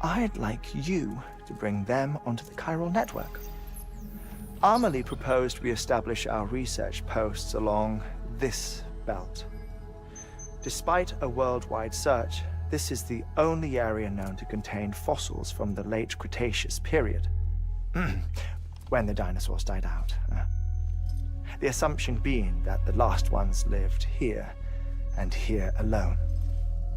I'd like you to bring them onto the chiral network. Amelie proposed we establish our research posts along this belt. Despite a worldwide search, this is the only area known to contain fossils from the late Cretaceous period. When the dinosaurs died out. The assumption being that the last ones lived here, and here alone.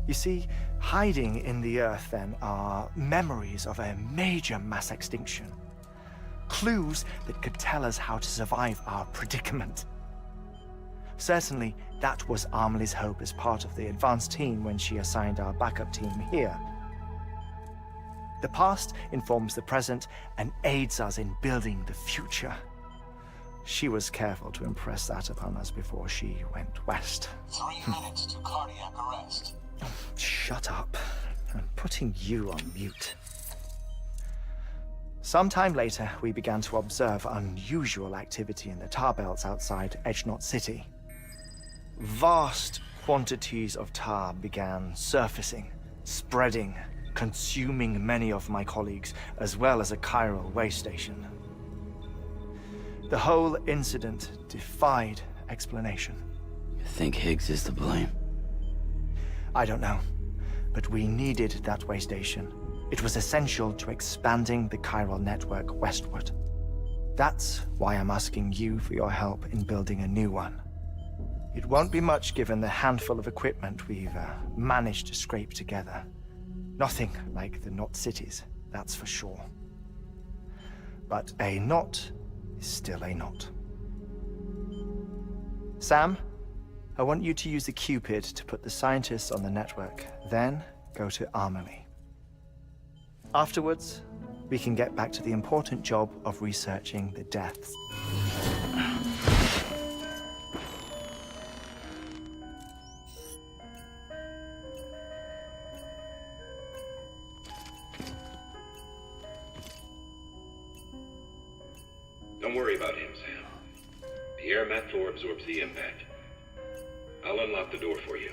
You see, hiding in the Earth then are memories of a major mass extinction. Clues that could tell us how to survive our predicament. Certainly, that was Amelie's hope as part of the advanced team when she assigned our backup team here. The past informs the present and aids us in building the future. She was careful to impress that upon us before she went west. 3 minutes to cardiac arrest. Shut up. I'm putting you on mute. Sometime later, we began to observe unusual activity in the tar belts outside Edgenot City. Vast quantities of tar began surfacing, spreading, consuming many of my colleagues, as well as a chiral way station. The whole incident defied explanation. You think Higgs is to blame? I don't know, but we needed that way station. It was essential to expanding the chiral network westward. That's why I'm asking you for your help in building a new one. It won't be much given the handful of equipment we've managed to scrape together. Nothing like the knot cities, that's for sure. But a knot is still a knot. Sam, I want you to use the Cupid to put the scientists on the network, then go to Amelie. Afterwards, we can get back to the important job of researching the deaths. Don't worry about him, Sam. The air mat floor absorbs the impact. I'll unlock the door for you.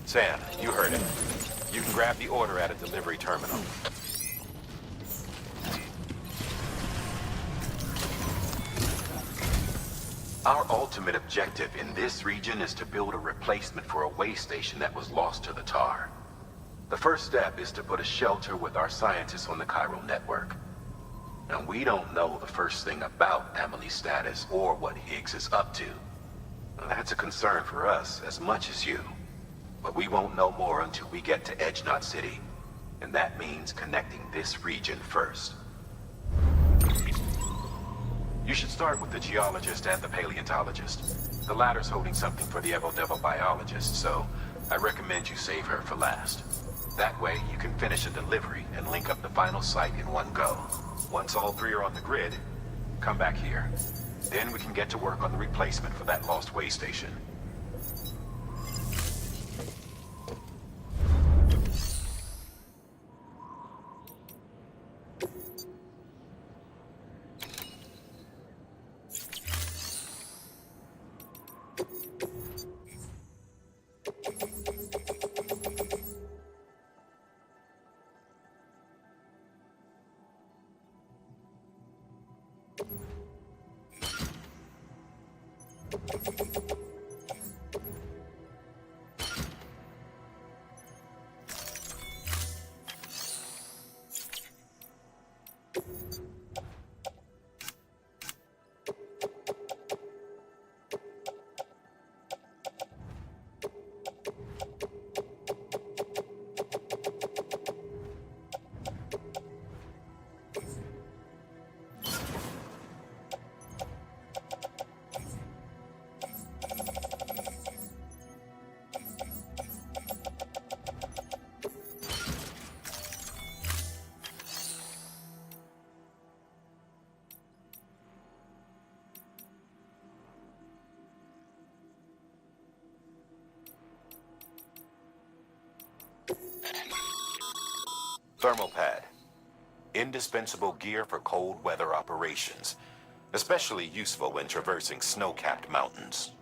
Sam, you heard it. You can grab the order at a delivery terminal. Our ultimate objective in this region is to build a replacement for a way station that was lost to the tar. The first step is to put a shelter with our scientists on the chiral network. And we don't know the first thing about Amelie's status or what Higgs is up to. That's a concern for us as much as you. But we won't know more until we get to Edgenot City. And that means connecting this region first. You should start with the geologist and the paleontologist. The latter's holding something for the Evo-Devo biologist, so I recommend you save her for last. That way, you can finish a delivery and link up the final site in one go. Once all three are on the grid, come back here. Then we can get to work on the replacement for that lost way station. Thermal pad. Indispensable gear for cold weather operations. Especially useful when traversing snow-capped mountains.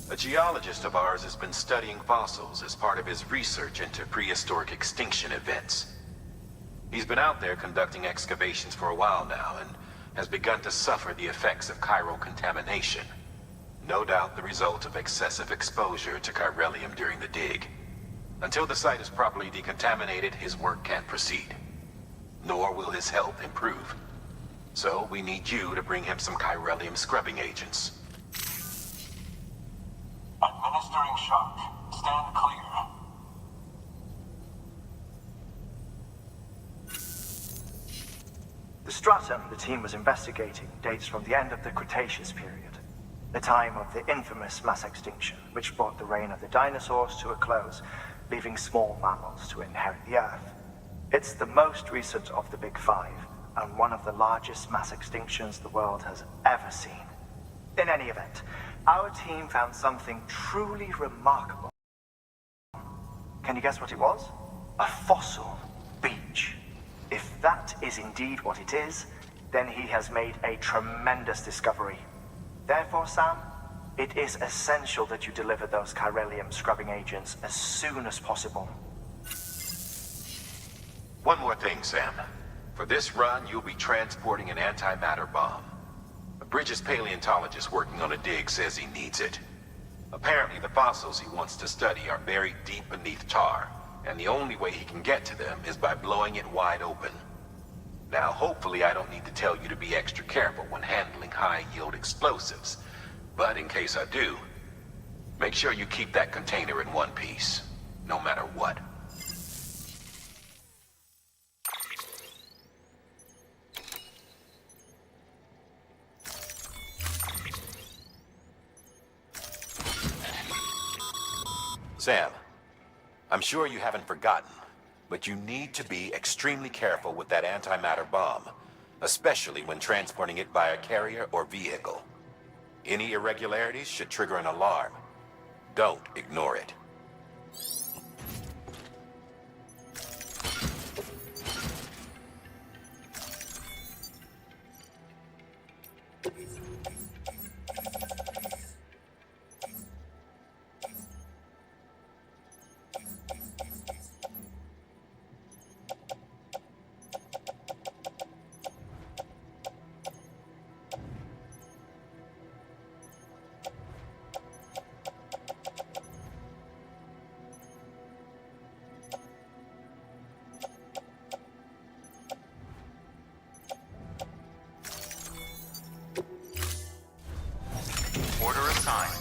A geologist of ours has been studying fossils as part of his research into prehistoric extinction events. He's been out there conducting excavations for a while now and has begun to suffer the effects of chiral contamination. No doubt the result of excessive exposure to chiralium during the dig. Until the site is properly decontaminated, his work can't proceed. Nor will his health improve. So we need you to bring him some chiralium scrubbing agents. Administering shock. Stand clear. The stratum the team was investigating dates from the end of the Cretaceous period, the time of the infamous mass extinction, which brought the reign of the dinosaurs to a close, leaving small mammals to inherit the Earth. It's the most recent of the Big Five, and one of the largest mass extinctions the world has ever seen. In any event, our team found something truly remarkable. Can you guess what it was? A fossil beach. If that is indeed what it is, then he has made a tremendous discovery. Therefore, Sam, it is essential that you deliver those chiralium scrubbing agents as soon as possible. One more thing, Sam. For this run, you'll be transporting an antimatter bomb. A Bridges paleontologist working on a dig says he needs it. Apparently, the fossils he wants to study are buried deep beneath tar, and the only way he can get to them is by blowing it wide open. Now, hopefully I don't need to tell you to be extra careful when handling high-yield explosives, but in case I do, make sure you keep that container in one piece, no matter what. Sam, I'm sure you haven't forgotten, but you need to be extremely careful with that antimatter bomb, especially when transporting it by a carrier or vehicle. Any irregularities should trigger an alarm. Don't ignore it. Order assigned.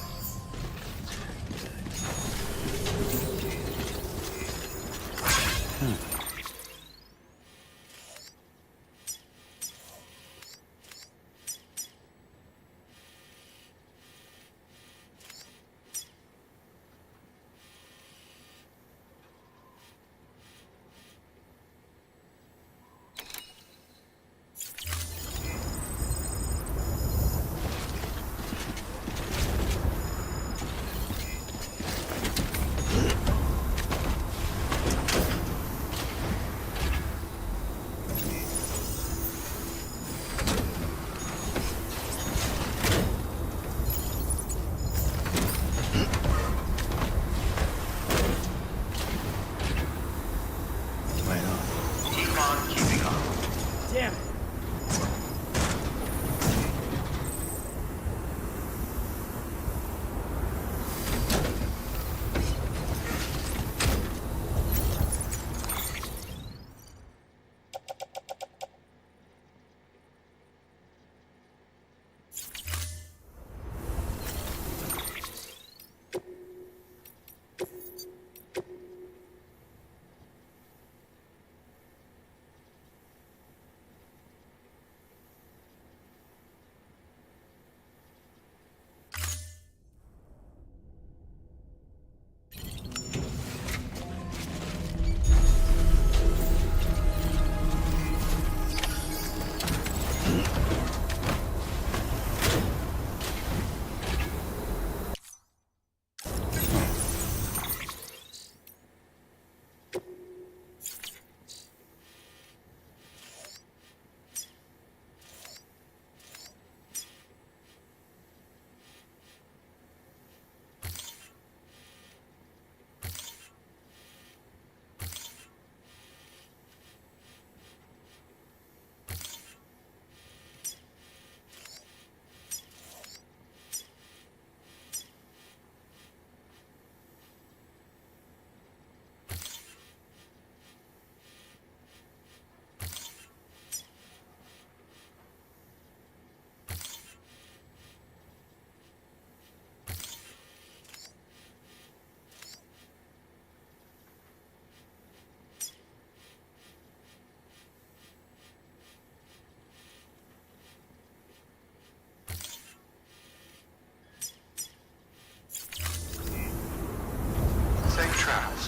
Safe travels.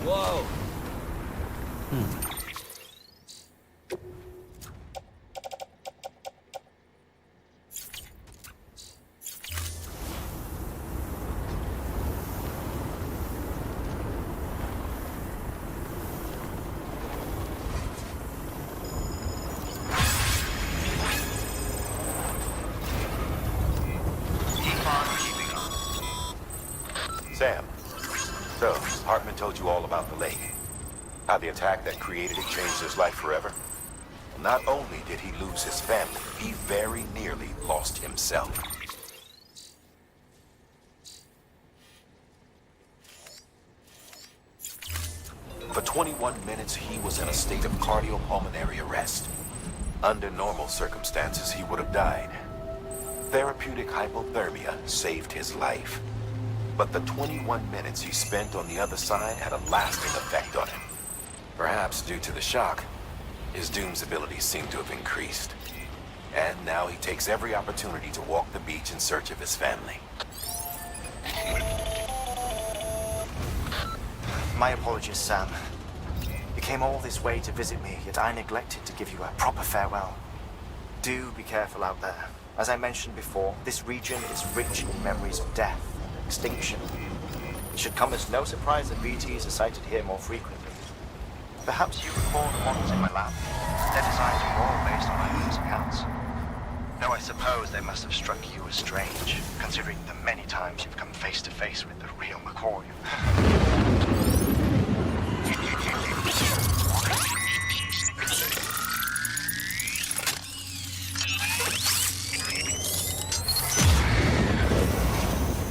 Whoa! Sam, so Hartman told you all about the lake. How the attack that created it changed his life forever. Not only did he lose his family, he very nearly lost himself. For 21 minutes, he was in a state of cardiopulmonary arrest. Under normal circumstances, he would have died. Therapeutic hypothermia saved his life. But the 21 minutes he spent on the other side had a lasting effect on him. Perhaps due to the shock, his Doom's abilities seem to have increased. And now he takes every opportunity to walk the beach in search of his family. My apologies, Sam. You came all this way to visit me, yet I neglected to give you a proper farewell. Do be careful out there. As I mentioned before, this region is rich in memories of death and extinction. It should come as no surprise that BTs are sighted here more frequently. Perhaps you recall the models in my lab? Their designs were all based on eyewitness accounts. Though I suppose they must have struck you as strange, considering the many times you've come face to face with the real McCoy.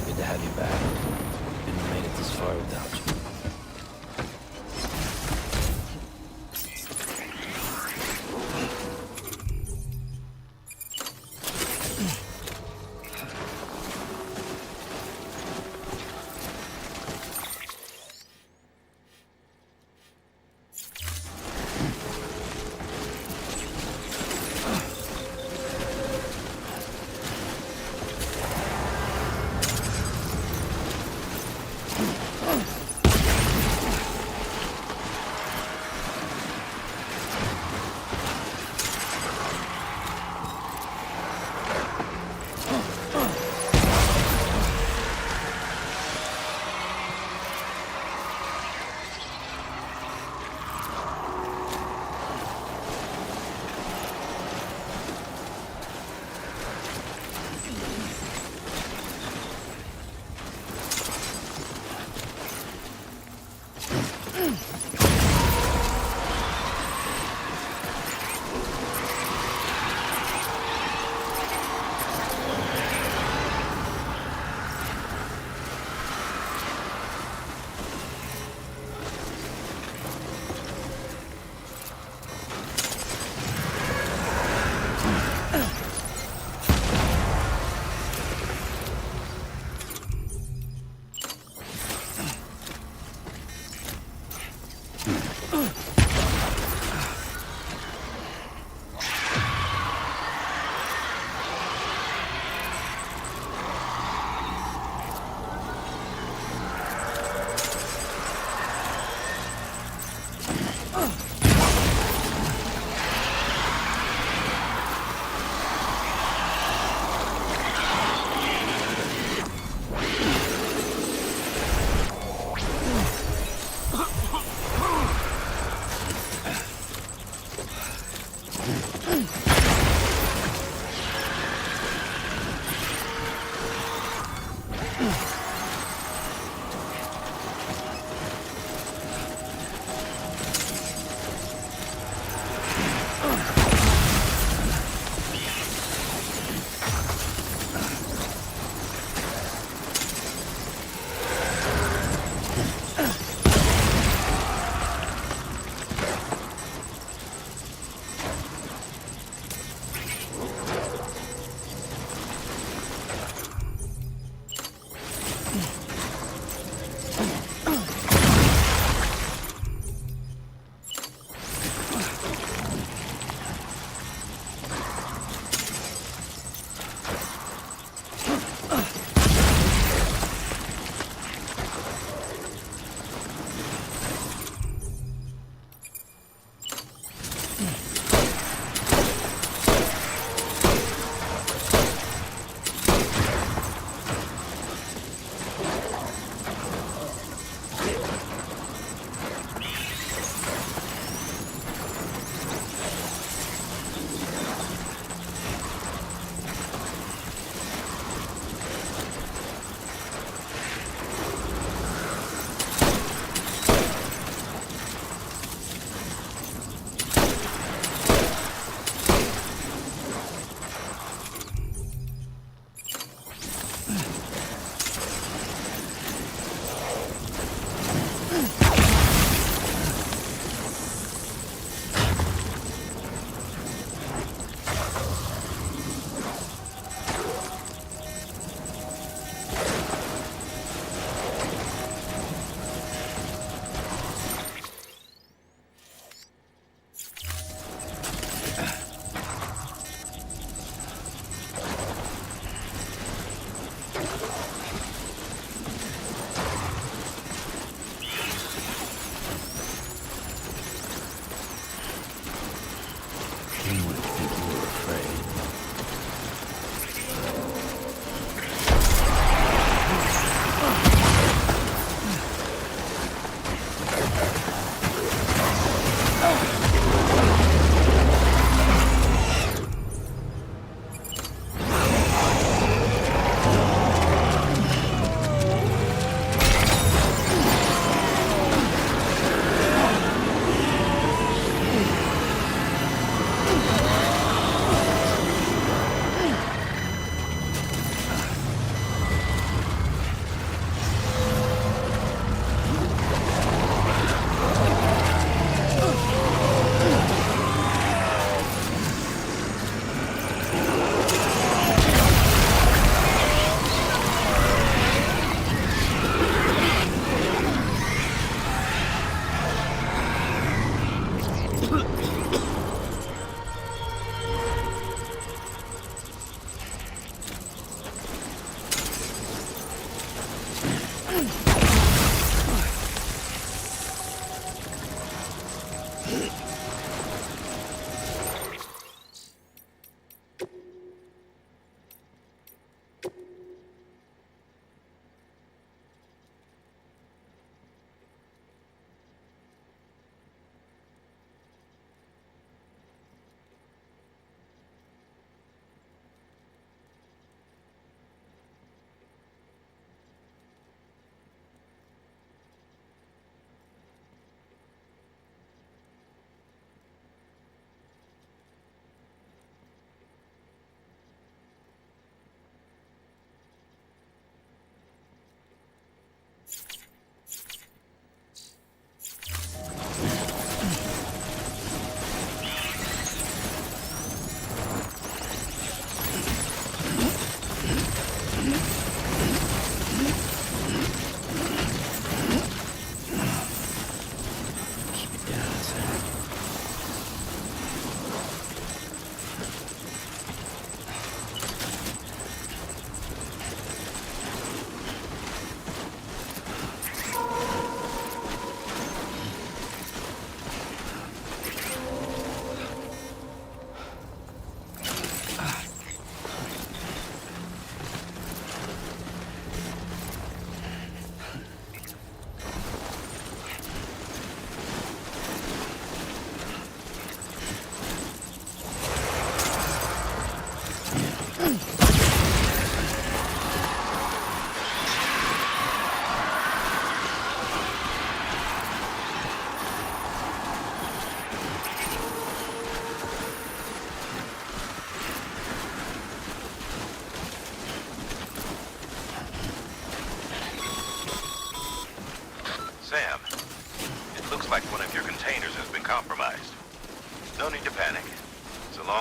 Good to have you back. Couldn't have made it this far without you.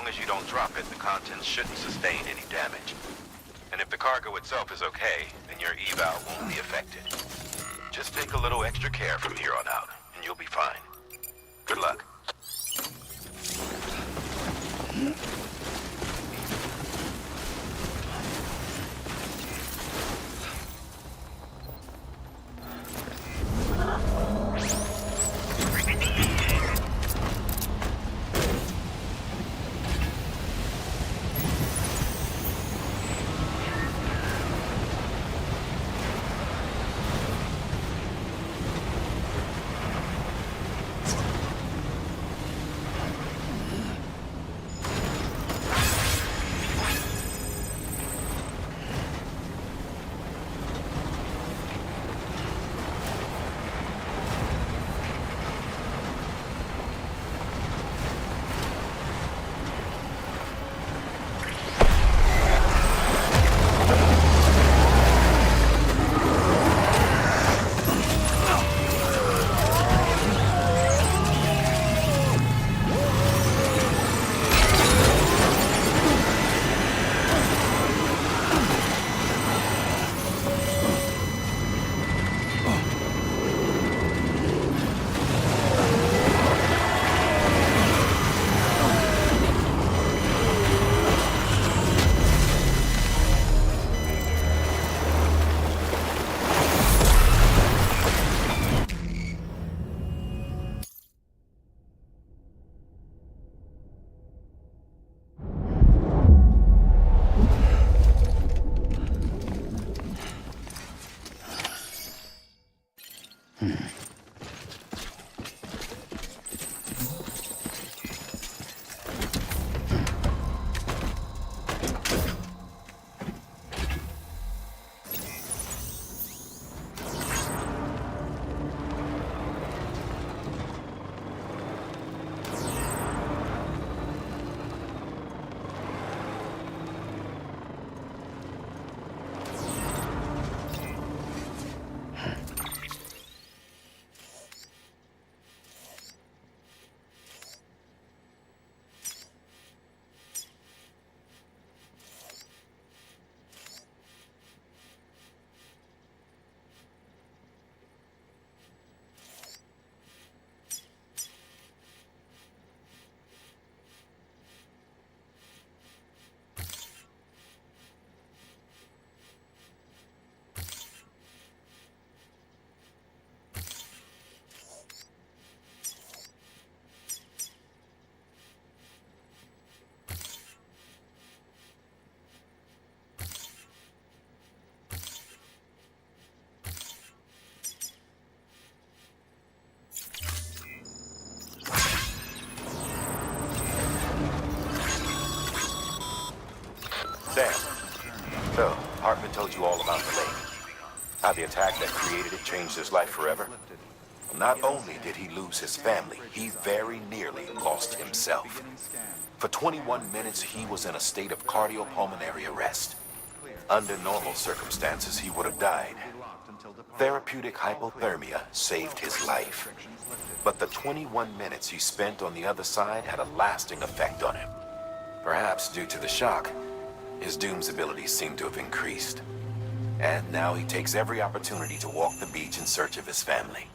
long as you don't drop it, the contents shouldn't sustain any damage. And if the cargo itself is okay, then your eval won't be affected. Just take a little extra care from here on out, and you'll be fine. Good luck. Sam, so Hartman told you all about the lake. How the attack that created it changed his life forever. Not only did he lose his family, he very nearly lost himself. For 21 minutes, he was in a state of cardiopulmonary arrest. Under normal circumstances, he would have died. Therapeutic hypothermia saved his life. But the 21 minutes he spent on the other side had a lasting effect on him. Perhaps due to the shock, his Doom's abilities seem to have increased. And now he takes every opportunity to walk the beach in search of his family.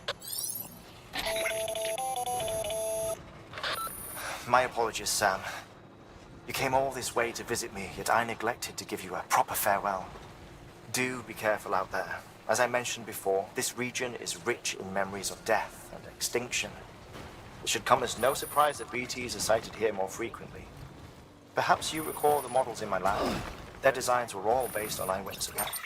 My apologies, Sam. You came all this way to visit me, yet I neglected to give you a proper farewell. Do be careful out there. As I mentioned before, this region is rich in memories of death and extinction. It should come as no surprise that BTs are sighted here more frequently. Perhaps you recall the models in my lab. Their designs were all based on eyewitness accounts.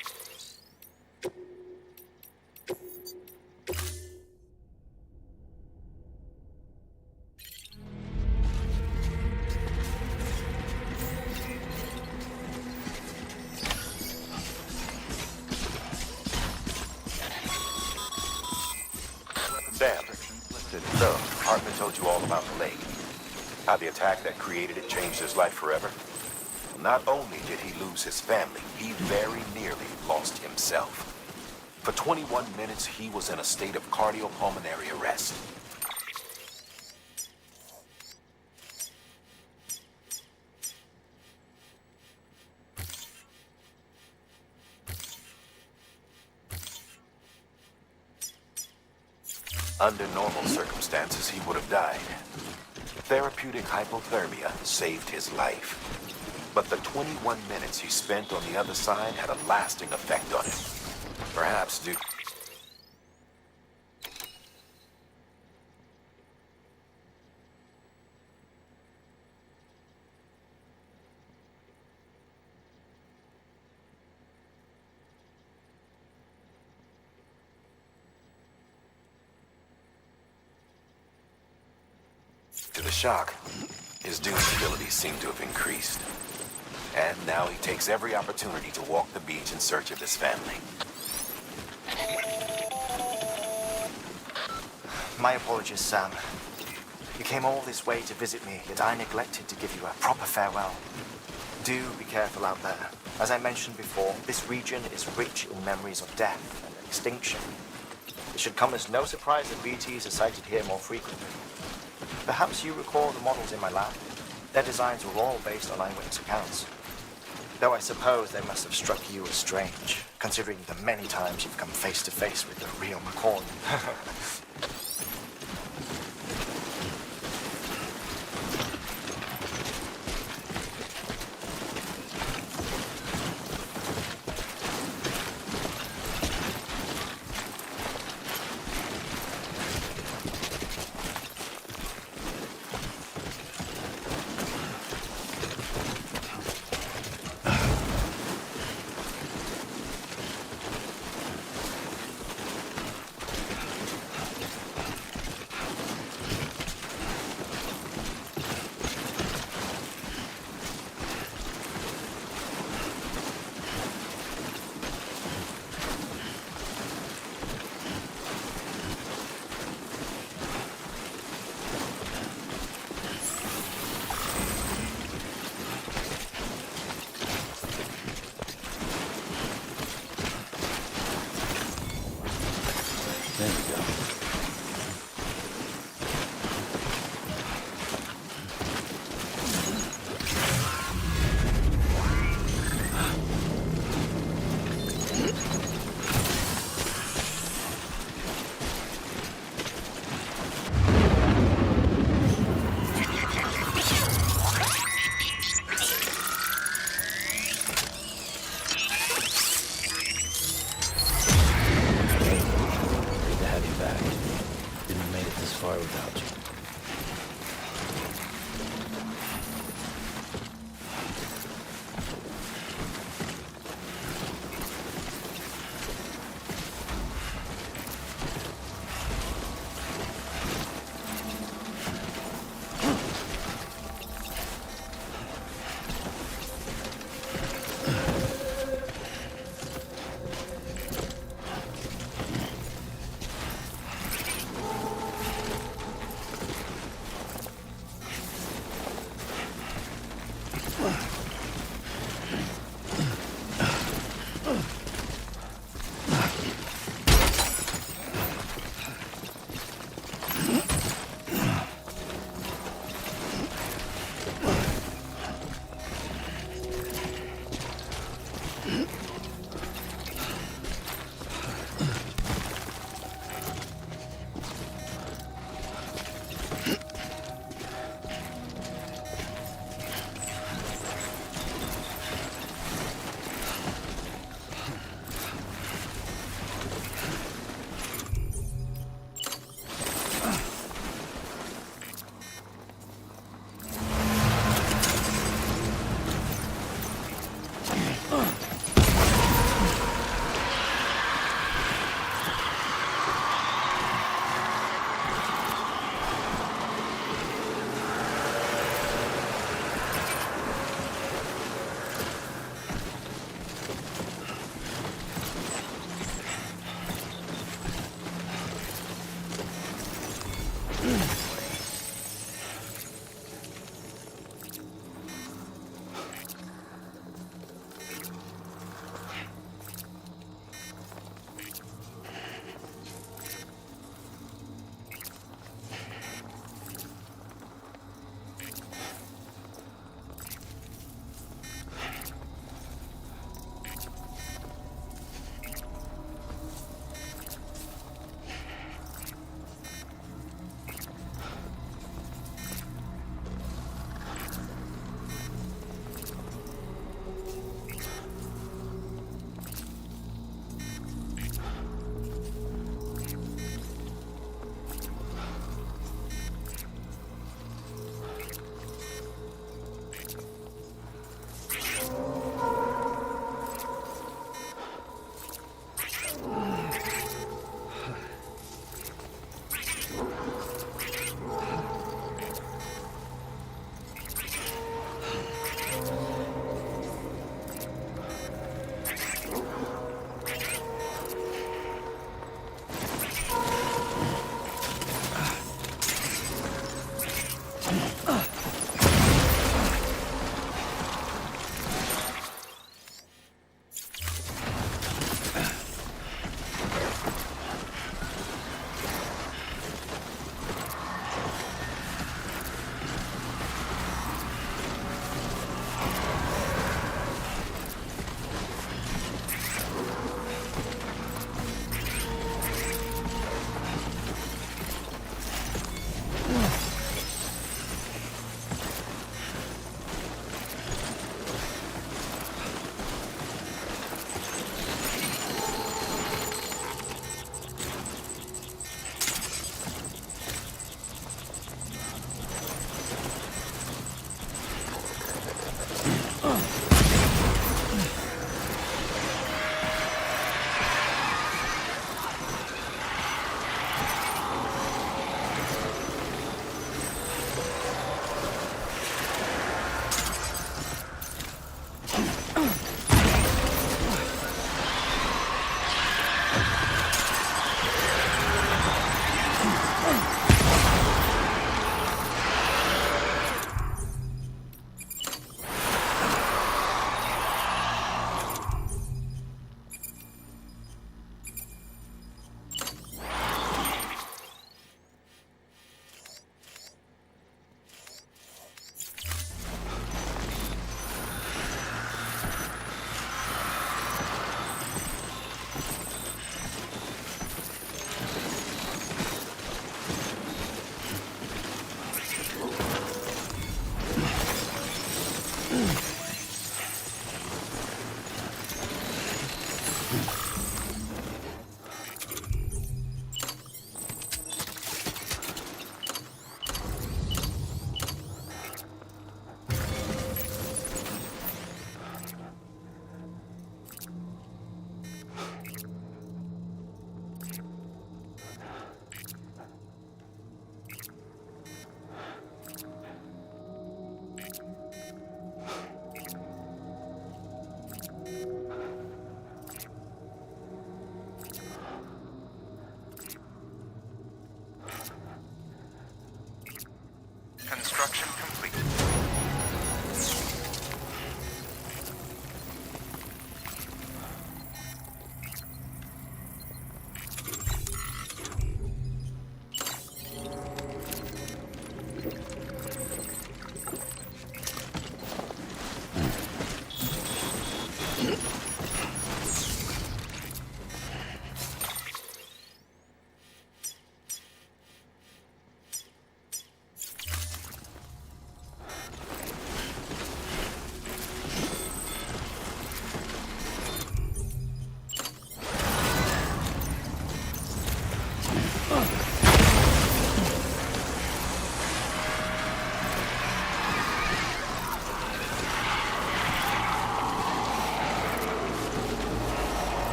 Sam, so Hartman told you all about the lake. How the attack that created it changed his life forever. Not only did he lose his family, he very nearly lost himself. For 21 minutes, he was in a state of cardiopulmonary arrest. Under normal circumstances, he would have died. Therapeutic hypothermia saved his life. But the 21 minutes he spent on the other side had a lasting effect on him. Perhaps due... to the shock, his doom abilities seem to have increased. And now he takes every opportunity to walk the beach in search of his family. My apologies, Sam. You came all this way to visit me, yet I neglected to give you a proper farewell. Do be careful out there. As I mentioned before, this region is rich in memories of death and extinction. It should come as no surprise that BTs are sighted here more frequently. Perhaps you recall the models in my lab. Their designs were all based on eyewitness accounts. Though I suppose they must have struck you as strange, considering the many times you've come face to face with the real McCoy.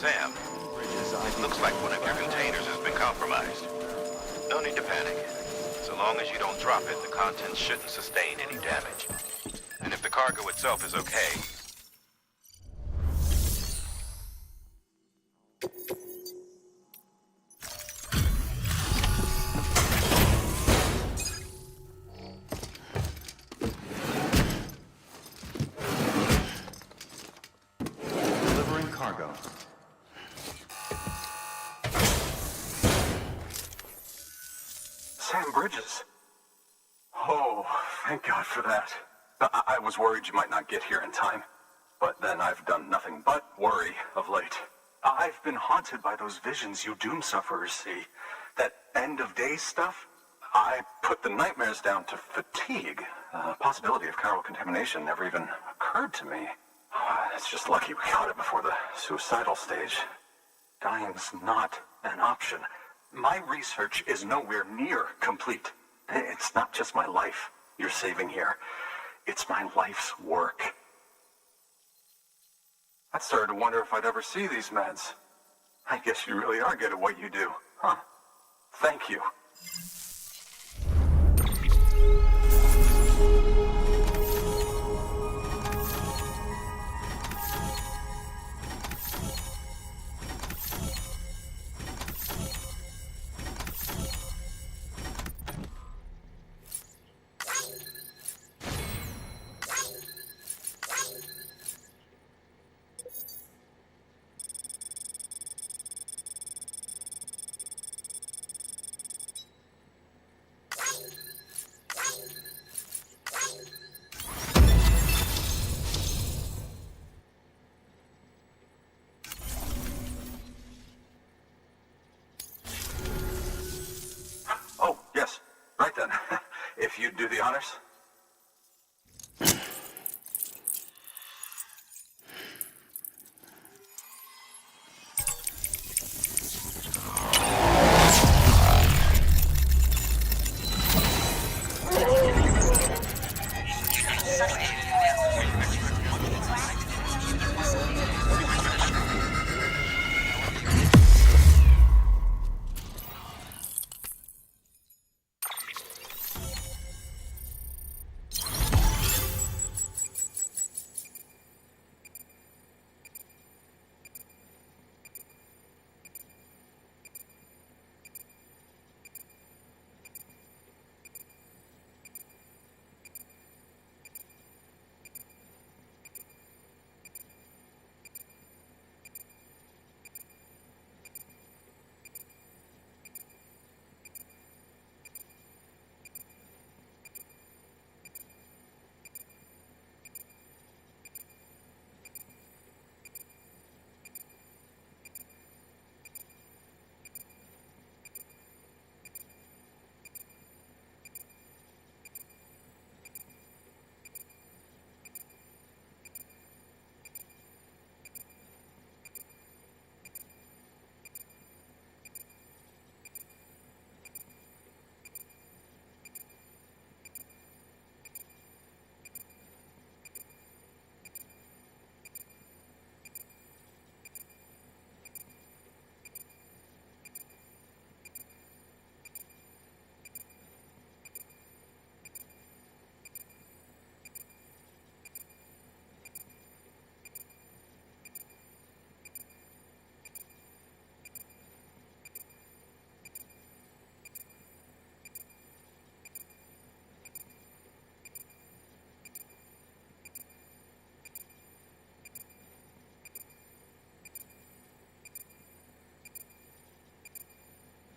Sam, looks like one of your containers has been compromised. No need to panic. So long long as you don't drop it, the contents shouldn't sustain any damage. And if the cargo itself is okay, Delivering cargo. Sam Bridges. Oh, thank God for that. I was worried you might not get here in time. But then I've done nothing but worry of late. I've been haunted by those visions you doom sufferers see. That end of days stuff. I put the nightmares down to fatigue. The possibility of chiral contamination never even occurred to me. It's just lucky we caught it before the suicidal stage. Dying's not an option. My research is nowhere near complete. It's not just my life you're saving here. It's my life's work. I started to wonder if I'd ever see these meds. I guess you really are good at what you do, huh? Thank you. Oh, yes. Right then. If you'd do the honors.